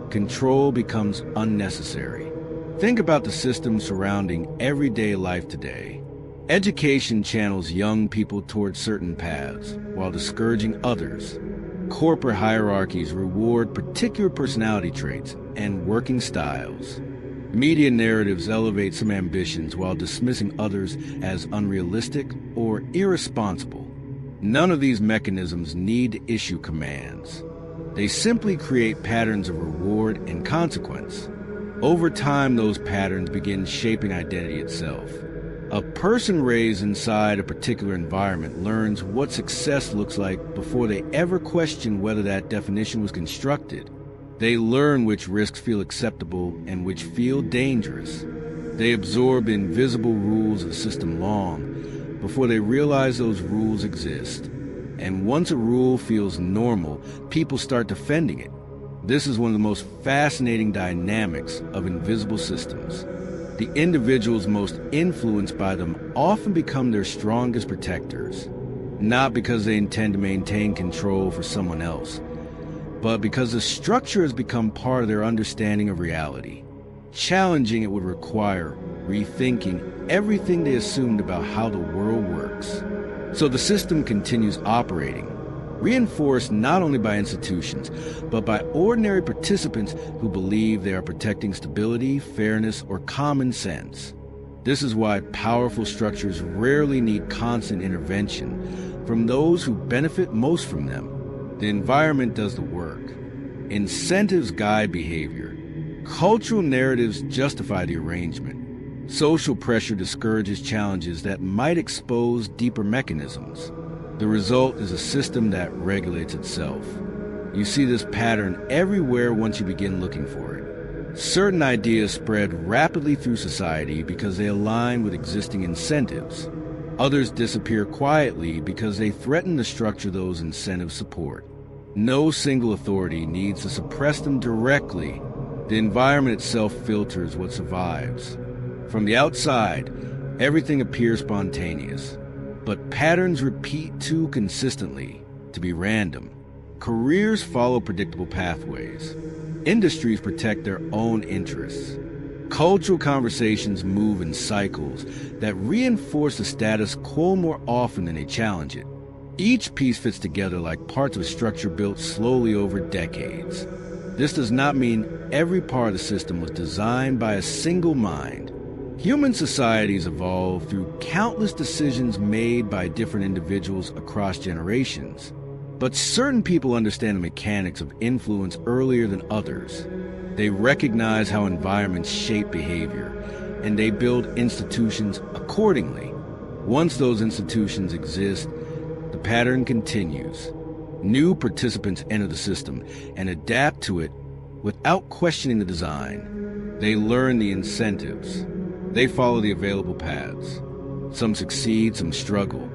control becomes unnecessary. Think about the systems surrounding everyday life today. Education channels young people towards certain paths, while discouraging others. Corporate hierarchies reward particular personality traits and working styles. Media narratives elevate some ambitions while dismissing others as unrealistic or irresponsible. None of these mechanisms need to issue commands. They simply create patterns of reward and consequence. Over time, those patterns begin shaping identity itself. A person raised inside a particular environment learns what success looks like before they ever question whether that definition was constructed. They learn which risks feel acceptable and which feel dangerous. They absorb the invisible rules of the system long before they realize those rules exist. And once a rule feels normal, people start defending it. This is one of the most fascinating dynamics of invisible systems. The individuals most influenced by them often become their strongest protectors, not because they intend to maintain control for someone else, but because the structure has become part of their understanding of reality. Challenging it would require rethinking everything they assumed about how the world works. So the system continues operating, reinforced not only by institutions, but by ordinary participants who believe they are protecting stability, fairness, or common sense. This is why powerful structures rarely need constant intervention from those who benefit most from them. The environment does the work. Incentives guide behavior. Cultural narratives justify the arrangement. Social pressure discourages challenges that might expose deeper mechanisms. The result is a system that regulates itself. You see this pattern everywhere once you begin looking for it. Certain ideas spread rapidly through society because they align with existing incentives. Others disappear quietly because they threaten the structure those incentives support. No single authority needs to suppress them directly. The environment itself filters what survives. From the outside, everything appears spontaneous, but patterns repeat too consistently to be random. Careers follow predictable pathways. Industries protect their own interests. Cultural conversations move in cycles that reinforce the status quo more often than they challenge it. Each piece fits together like parts of a structure built slowly over decades. This does not mean every part of the system was designed by a single mind. Human societies evolve through countless decisions made by different individuals across generations. But certain people understand the mechanics of influence earlier than others. They recognize how environments shape behavior, and they build institutions accordingly. Once those institutions exist, the pattern continues. New participants enter the system and adapt to it without questioning the design. They learn the incentives. They follow the available paths. Some succeed, some struggle,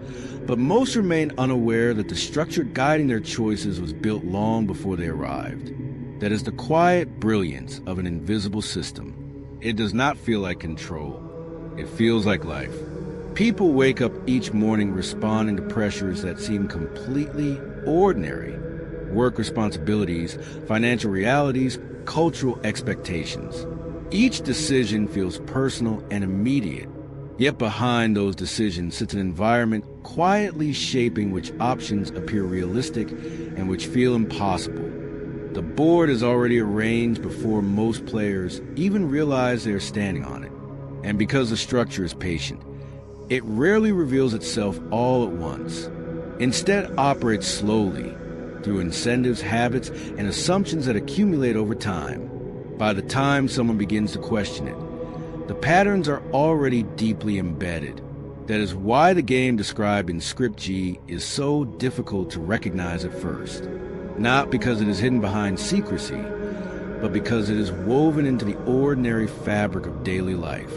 but most remain unaware that the structure guiding their choices was built long before they arrived. That is the quiet brilliance of an invisible system. It does not feel like control. It feels like life. People wake up each morning responding to pressures that seem completely ordinary. Work responsibilities, financial realities, cultural expectations. Each decision feels personal and immediate, Yet behind those decisions sits an environment quietly shaping which options appear realistic and which feel impossible. The board is already arranged before most players even realize they are standing on it. And because the structure is patient, it rarely reveals itself all at once. Instead, operates slowly through incentives, habits, and assumptions that accumulate over time. By the time someone begins to question it, the patterns are already deeply embedded. That is why the game described in Script G is so difficult to recognize at first. Not because it is hidden behind secrecy, but because it is woven into the ordinary fabric of daily life.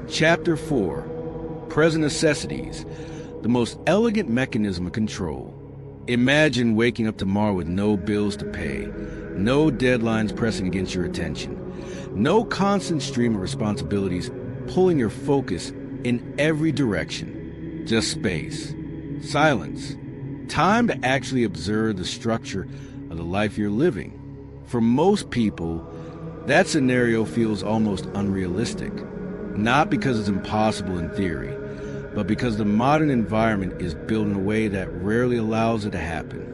Chapter 4, Present Necessities, the most elegant mechanism of control. Imagine waking up tomorrow with no bills to pay, no deadlines pressing against your attention, no constant stream of responsibilities pulling your focus in every direction. Just space, silence, time to actually observe the structure of the life you're living. For most people, that scenario feels almost unrealistic, not because it's impossible in theory, but because the modern environment is built in a way that rarely allows it to happen.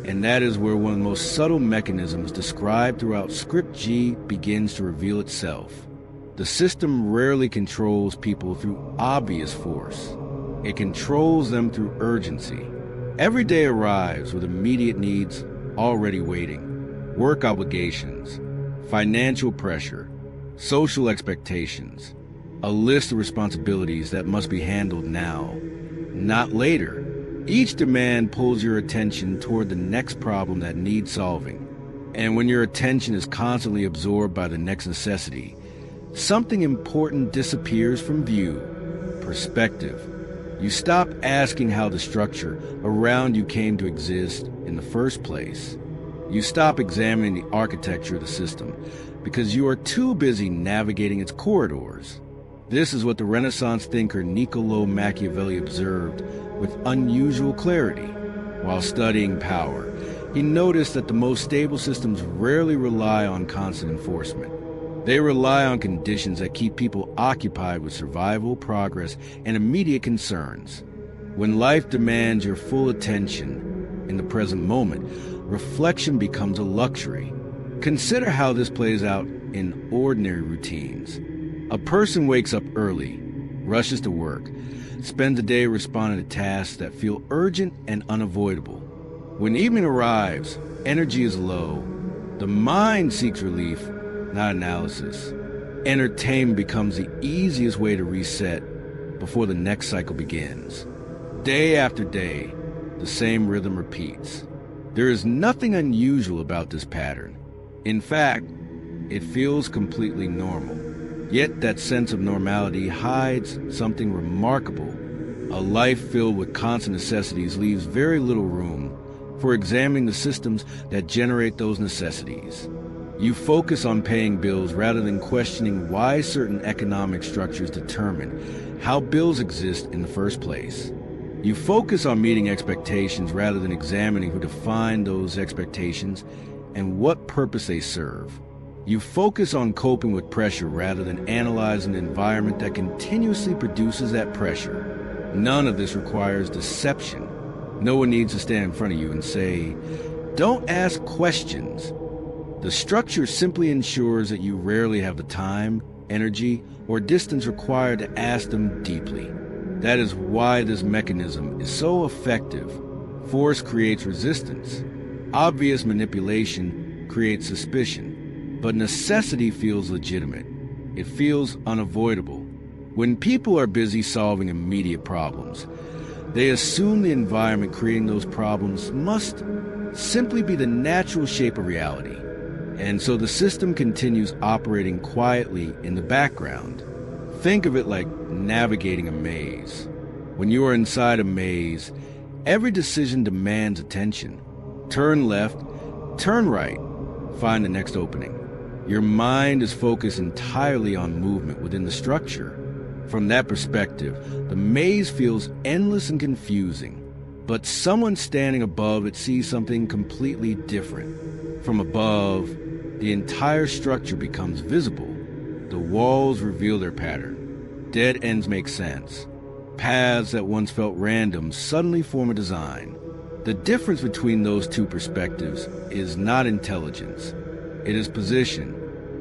And that is where one of the most subtle mechanisms described throughout Script G begins to reveal itself. The system rarely controls people through obvious force. It controls them through urgency. Every day arrives with immediate needs already waiting. Work obligations, financial pressure, social expectations, a list of responsibilities that must be handled now, not later. Each demand pulls your attention toward the next problem that needs solving. And when your attention is constantly absorbed by the next necessity, something important disappears from view: perspective. You stop asking how the structure around you came to exist in the first place. You stop examining the architecture of the system because you are too busy navigating its corridors. This is what the Renaissance thinker Niccolò Machiavelli observed with unusual clarity. While studying power, he noticed that the most stable systems rarely rely on constant enforcement. They rely on conditions that keep people occupied with survival, progress, and immediate concerns. When life demands your full attention in the present moment, reflection becomes a luxury. Consider how this plays out in ordinary routines. A person wakes up early, rushes to work, spends the day responding to tasks that feel urgent and unavoidable. When evening arrives, energy is low. The mind seeks relief, not analysis. Entertainment becomes the easiest way to reset before the next cycle begins. Day after day, the same rhythm repeats. There is nothing unusual about this pattern. In fact, it feels completely normal. Yet that sense of normality hides something remarkable. A life filled with constant necessities leaves very little room for examining the systems that generate those necessities. You focus on paying bills rather than questioning why certain economic structures determine how bills exist in the first place. You focus on meeting expectations rather than examining who defined those expectations and what purpose they serve. You focus on coping with pressure rather than analyzing the environment that continuously produces that pressure. None of this requires deception. No one needs to stand in front of you and say, "Don't ask questions." The structure simply ensures that you rarely have the time, energy, or distance required to ask them deeply. That is why this mechanism is so effective. Force creates resistance. Obvious manipulation creates suspicion. But necessity feels legitimate. It feels unavoidable. When people are busy solving immediate problems, they assume the environment creating those problems must simply be the natural shape of reality. And so the system continues operating quietly in the background. Think of it like navigating a maze. When you are inside a maze, every decision demands attention. Turn left, turn right, find the next opening. Your mind is focused entirely on movement within the structure. From that perspective, the maze feels endless and confusing. But someone standing above it sees something completely different. From above, the entire structure becomes visible. The walls reveal their pattern. Dead ends make sense. Paths that once felt random suddenly form a design. The difference between those two perspectives is not intelligence. It is position.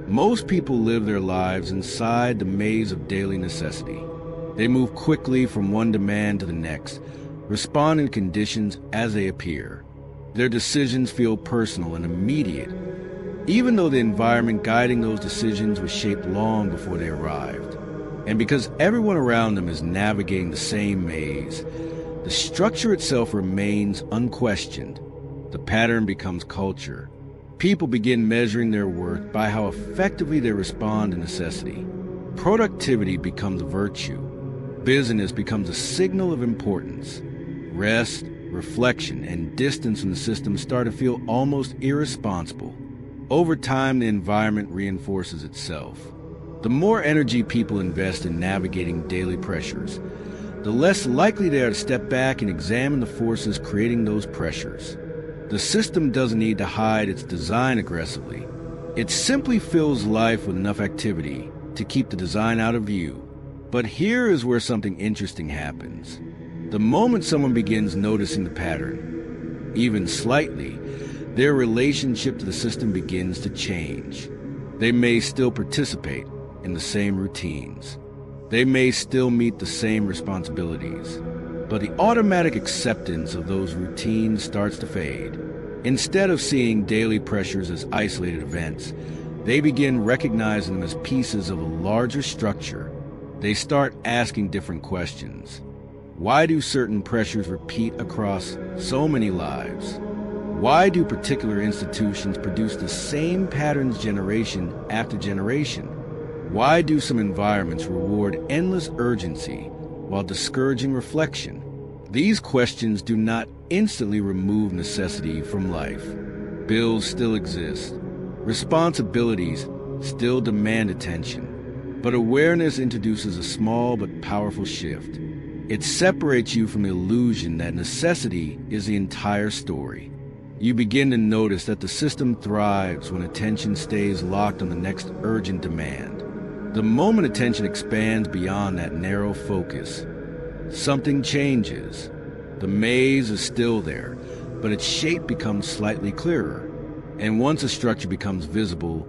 Most people live their lives inside the maze of daily necessity. They move quickly from one demand to the next, responding to conditions as they appear. Their decisions feel personal and immediate, even though the environment guiding those decisions was shaped long before they arrived. And because everyone around them is navigating the same maze, the structure itself remains unquestioned. The pattern becomes culture. People begin measuring their worth by how effectively they respond to necessity. Productivity becomes a virtue. Business becomes a signal of importance. Rest, reflection, and distance from the system start to feel almost irresponsible. Over time, the environment reinforces itself. The more energy people invest in navigating daily pressures, the less likely they are to step back and examine the forces creating those pressures. The system doesn't need to hide its design aggressively. It simply fills life with enough activity to keep the design out of view. But here is where something interesting happens. The moment someone begins noticing the pattern, even slightly, their relationship to the system begins to change. They may still participate in the same routines. They may still meet the same responsibilities, but the automatic acceptance of those routines starts to fade. Instead of seeing daily pressures as isolated events, they begin recognizing them as pieces of a larger structure. They start asking different questions. Why do certain pressures repeat across so many lives? Why do particular institutions produce the same patterns generation after generation? Why do some environments reward endless urgency while discouraging reflection? These questions do not instantly remove necessity from life. Bills still exist. Responsibilities still demand attention. But awareness introduces a small but powerful shift. It separates you from the illusion that necessity is the entire story. You begin to notice that the system thrives when attention stays locked on the next urgent demand. The moment attention expands beyond that narrow focus, something changes. The maze is still there, but its shape becomes slightly clearer. And once a structure becomes visible,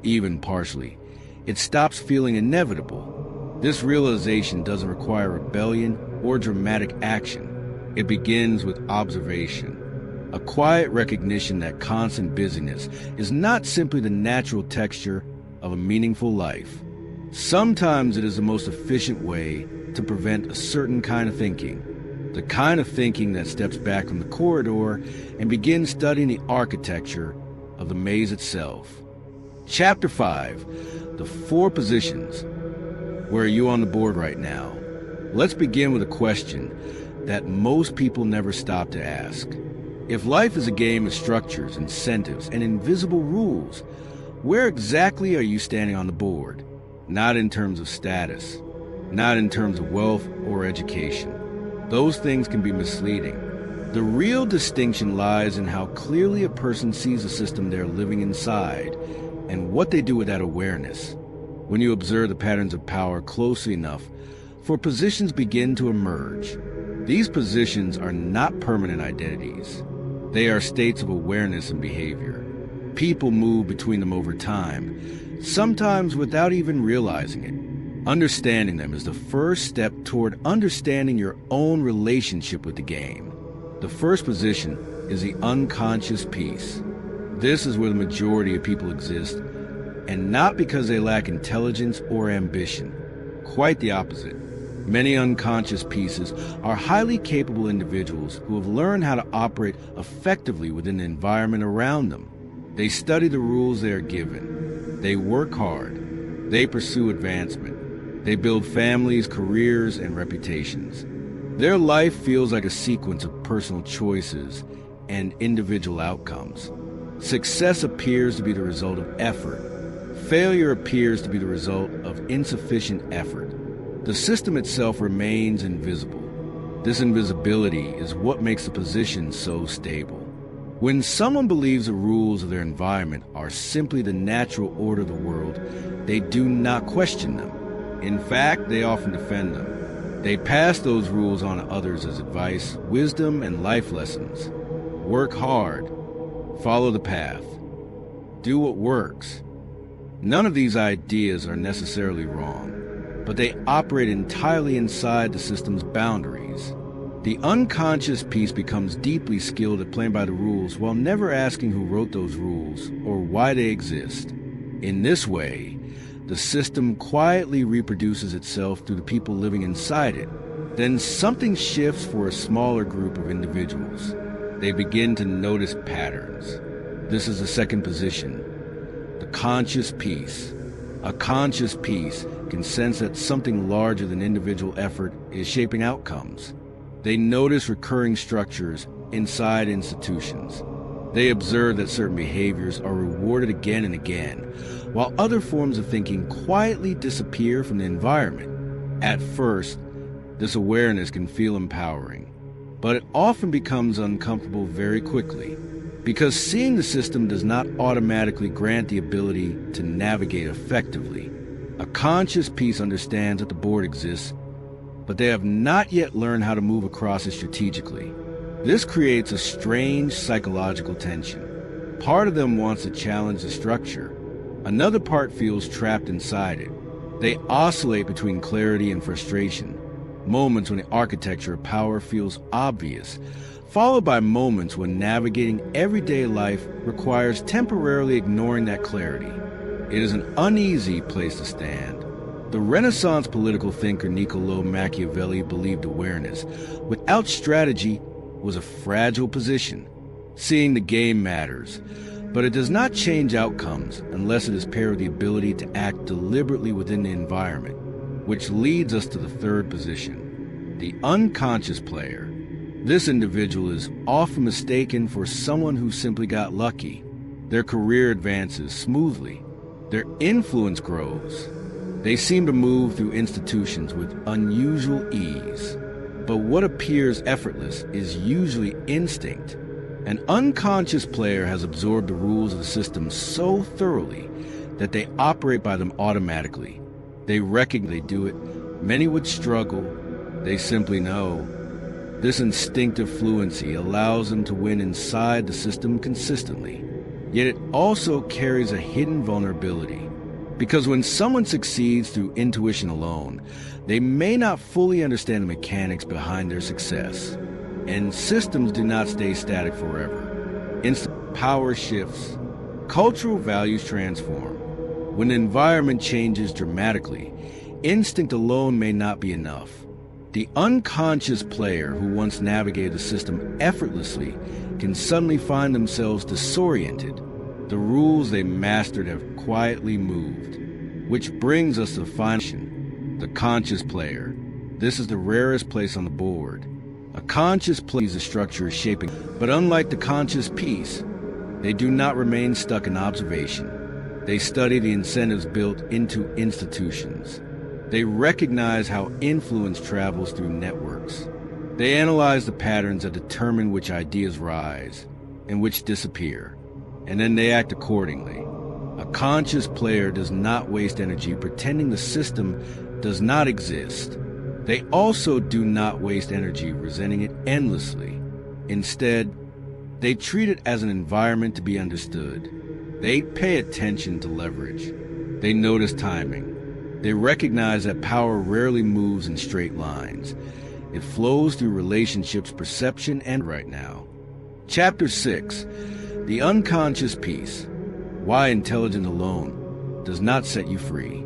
even partially, it stops feeling inevitable. This realization doesn't require rebellion or dramatic action. It begins with observation, a quiet recognition that constant busyness is not simply the natural texture of a meaningful life. Sometimes it is the most efficient way to prevent a certain kind of thinking, the kind of thinking that steps back from the corridor and begins studying the architecture of the maze itself. Chapter 5, The 4 Positions. Where are you on the board right now? Let's begin with a question that most people never stop to ask. If life is a game of structures, incentives, and invisible rules, where exactly are you standing on the board? Not in terms of status, not in terms of wealth or education. Those things can be misleading. The real distinction lies in how clearly a person sees the system they're living inside and what they do with that awareness. When you observe the patterns of power closely enough, 4 positions begin to emerge. These positions are not permanent identities. They are states of awareness and behavior. People move between them over time, sometimes without even realizing it. Understanding them is the first step toward understanding your own relationship with the game. The first position is the unconscious piece. This is where the majority of people exist, and not because they lack intelligence or ambition. Quite the opposite. Many unconscious pieces are highly capable individuals who have learned how to operate effectively within the environment around them. They study the rules they are given. They work hard. They pursue advancement. They build families, careers, and reputations. Their life feels like a sequence of personal choices and individual outcomes. Success appears to be the result of effort. Failure appears to be the result of insufficient effort. The system itself remains invisible. This invisibility is what makes the position so stable. When someone believes the rules of their environment are simply the natural order of the world, they do not question them. In fact, they often defend them. They pass those rules on to others as advice, wisdom, and life lessons. Work hard. Follow the path. Do what works. None of these ideas are necessarily wrong, but they operate entirely inside the system's boundaries. The unconscious piece becomes deeply skilled at playing by the rules while never asking who wrote those rules or why they exist. In this way, the system quietly reproduces itself through the people living inside it. Then something shifts for a smaller group of individuals. They begin to notice patterns. This is the second position, the conscious piece. A conscious piece can sense that something larger than individual effort is shaping outcomes. They notice recurring structures inside institutions. They observe that certain behaviors are rewarded again and again, while other forms of thinking quietly disappear from the environment. At first, this awareness can feel empowering, but it often becomes uncomfortable very quickly, because seeing the system does not automatically grant the ability to navigate effectively. A conscious piece understands that the board exists, but they have not yet learned how to move across it strategically. This creates a strange psychological tension. Part of them wants to challenge the structure. Another part feels trapped inside it. They oscillate between clarity and frustration, moments when the architecture of power feels obvious, followed by moments when navigating everyday life requires temporarily ignoring that clarity. It is an uneasy place to stand. The Renaissance political thinker Niccolò Machiavelli believed awareness, without strategy, was a fragile position. Seeing the game matters, but it does not change outcomes unless it is paired with the ability to act deliberately within the environment, which leads us to the third position, the unconscious player. This individual is often mistaken for someone who simply got lucky. Their career advances smoothly. Their influence grows. They seem to move through institutions with unusual ease. But what appears effortless is usually instinct. An unconscious player has absorbed the rules of the system so thoroughly that they operate by them automatically. They recognize they do it. Many would struggle. They simply know. This instinctive fluency allows them to win inside the system consistently. Yet it also carries a hidden vulnerability. Because when someone succeeds through intuition alone, they may not fully understand the mechanics behind their success. And systems do not stay static forever. Instant power shifts. Cultural values transform. When the environment changes dramatically, instinct alone may not be enough. The unconscious player who once navigated the system effortlessly can suddenly find themselves disoriented. The rules they mastered have quietly moved. Which brings us to the final, the conscious player. This is the rarest place on the board. A conscious player sees the structure is shaping, but unlike the conscious piece, they do not remain stuck in observation. They study the incentives built into institutions. They recognize how influence travels through networks. They analyze the patterns that determine which ideas rise and which disappear, and then they act accordingly. A conscious player does not waste energy pretending the system does not exist. They also do not waste energy resenting it endlessly. Instead, they treat it as an environment to be understood. They pay attention to leverage. They notice timing. They recognize that power rarely moves in straight lines. It flows through relationships, perception, and right now. Chapter 6. The Unconscious Piece. Why intelligence alone does not set you free.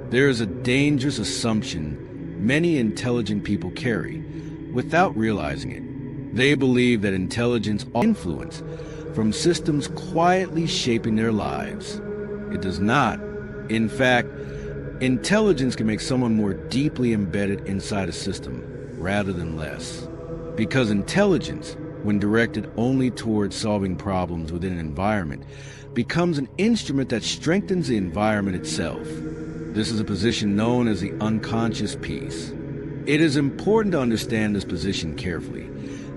There is a dangerous assumption many intelligent people carry without realizing it. They believe that intelligence influence from systems quietly shaping their lives. It does not. In fact, intelligence can make someone more deeply embedded inside a system rather than less. Because intelligence, when directed only towards solving problems within an environment, becomes an instrument that strengthens the environment itself. This is a position known as the unconscious piece. It is important to understand this position carefully,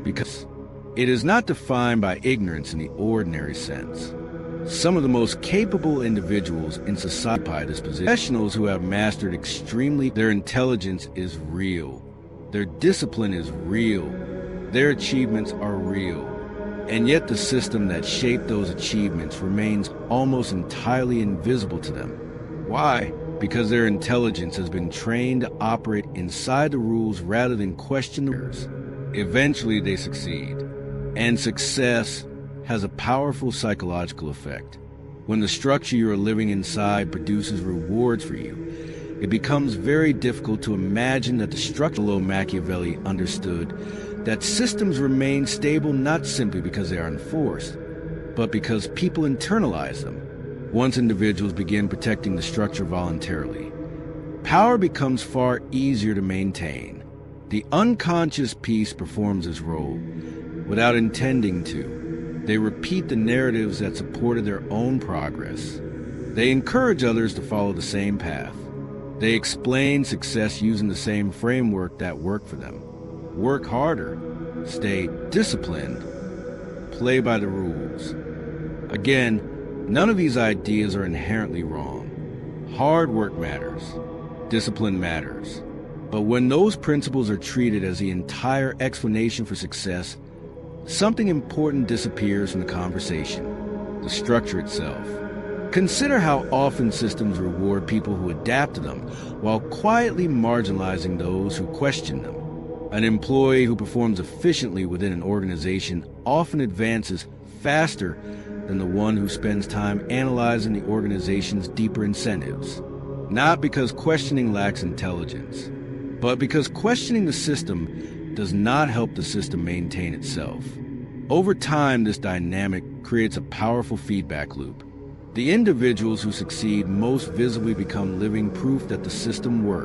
because it is not defined by ignorance in the ordinary sense. Some of the most capable individuals in society occupy this position. Professionals who have mastered their intelligence is real, their discipline is real, their achievements are real, and yet the system that shaped those achievements remains almost entirely invisible to them. Why? Because their intelligence has been trained to operate inside the rules rather than question the rules. Eventually they succeed, and success has a powerful psychological effect. When the structure you are living inside produces rewards for you, it becomes very difficult to imagine that the structure below Machiavelli understood that systems remain stable not simply because they are enforced, but because people internalize them. Once individuals begin protecting the structure voluntarily, power becomes far easier to maintain. The unconscious piece performs its role without intending to. They repeat the narratives that supported their own progress. They encourage others to follow the same path. They explain success using the same framework that worked for them. Work harder, stay disciplined, play by the rules. Again, none of these ideas are inherently wrong. Hard work matters, discipline matters. But when those principles are treated as the entire explanation for success, something important disappears from the conversation: the structure itself. Consider how often systems reward people who adapt to them, while quietly marginalizing those who question them. An employee who performs efficiently within an organization often advances faster than the one who spends time analyzing the organization's deeper incentives. Not because questioning lacks intelligence, but because questioning the system does not help the system maintain itself. Over time, this dynamic creates a powerful feedback loop. The individuals who succeed most visibly become living proof that the system works.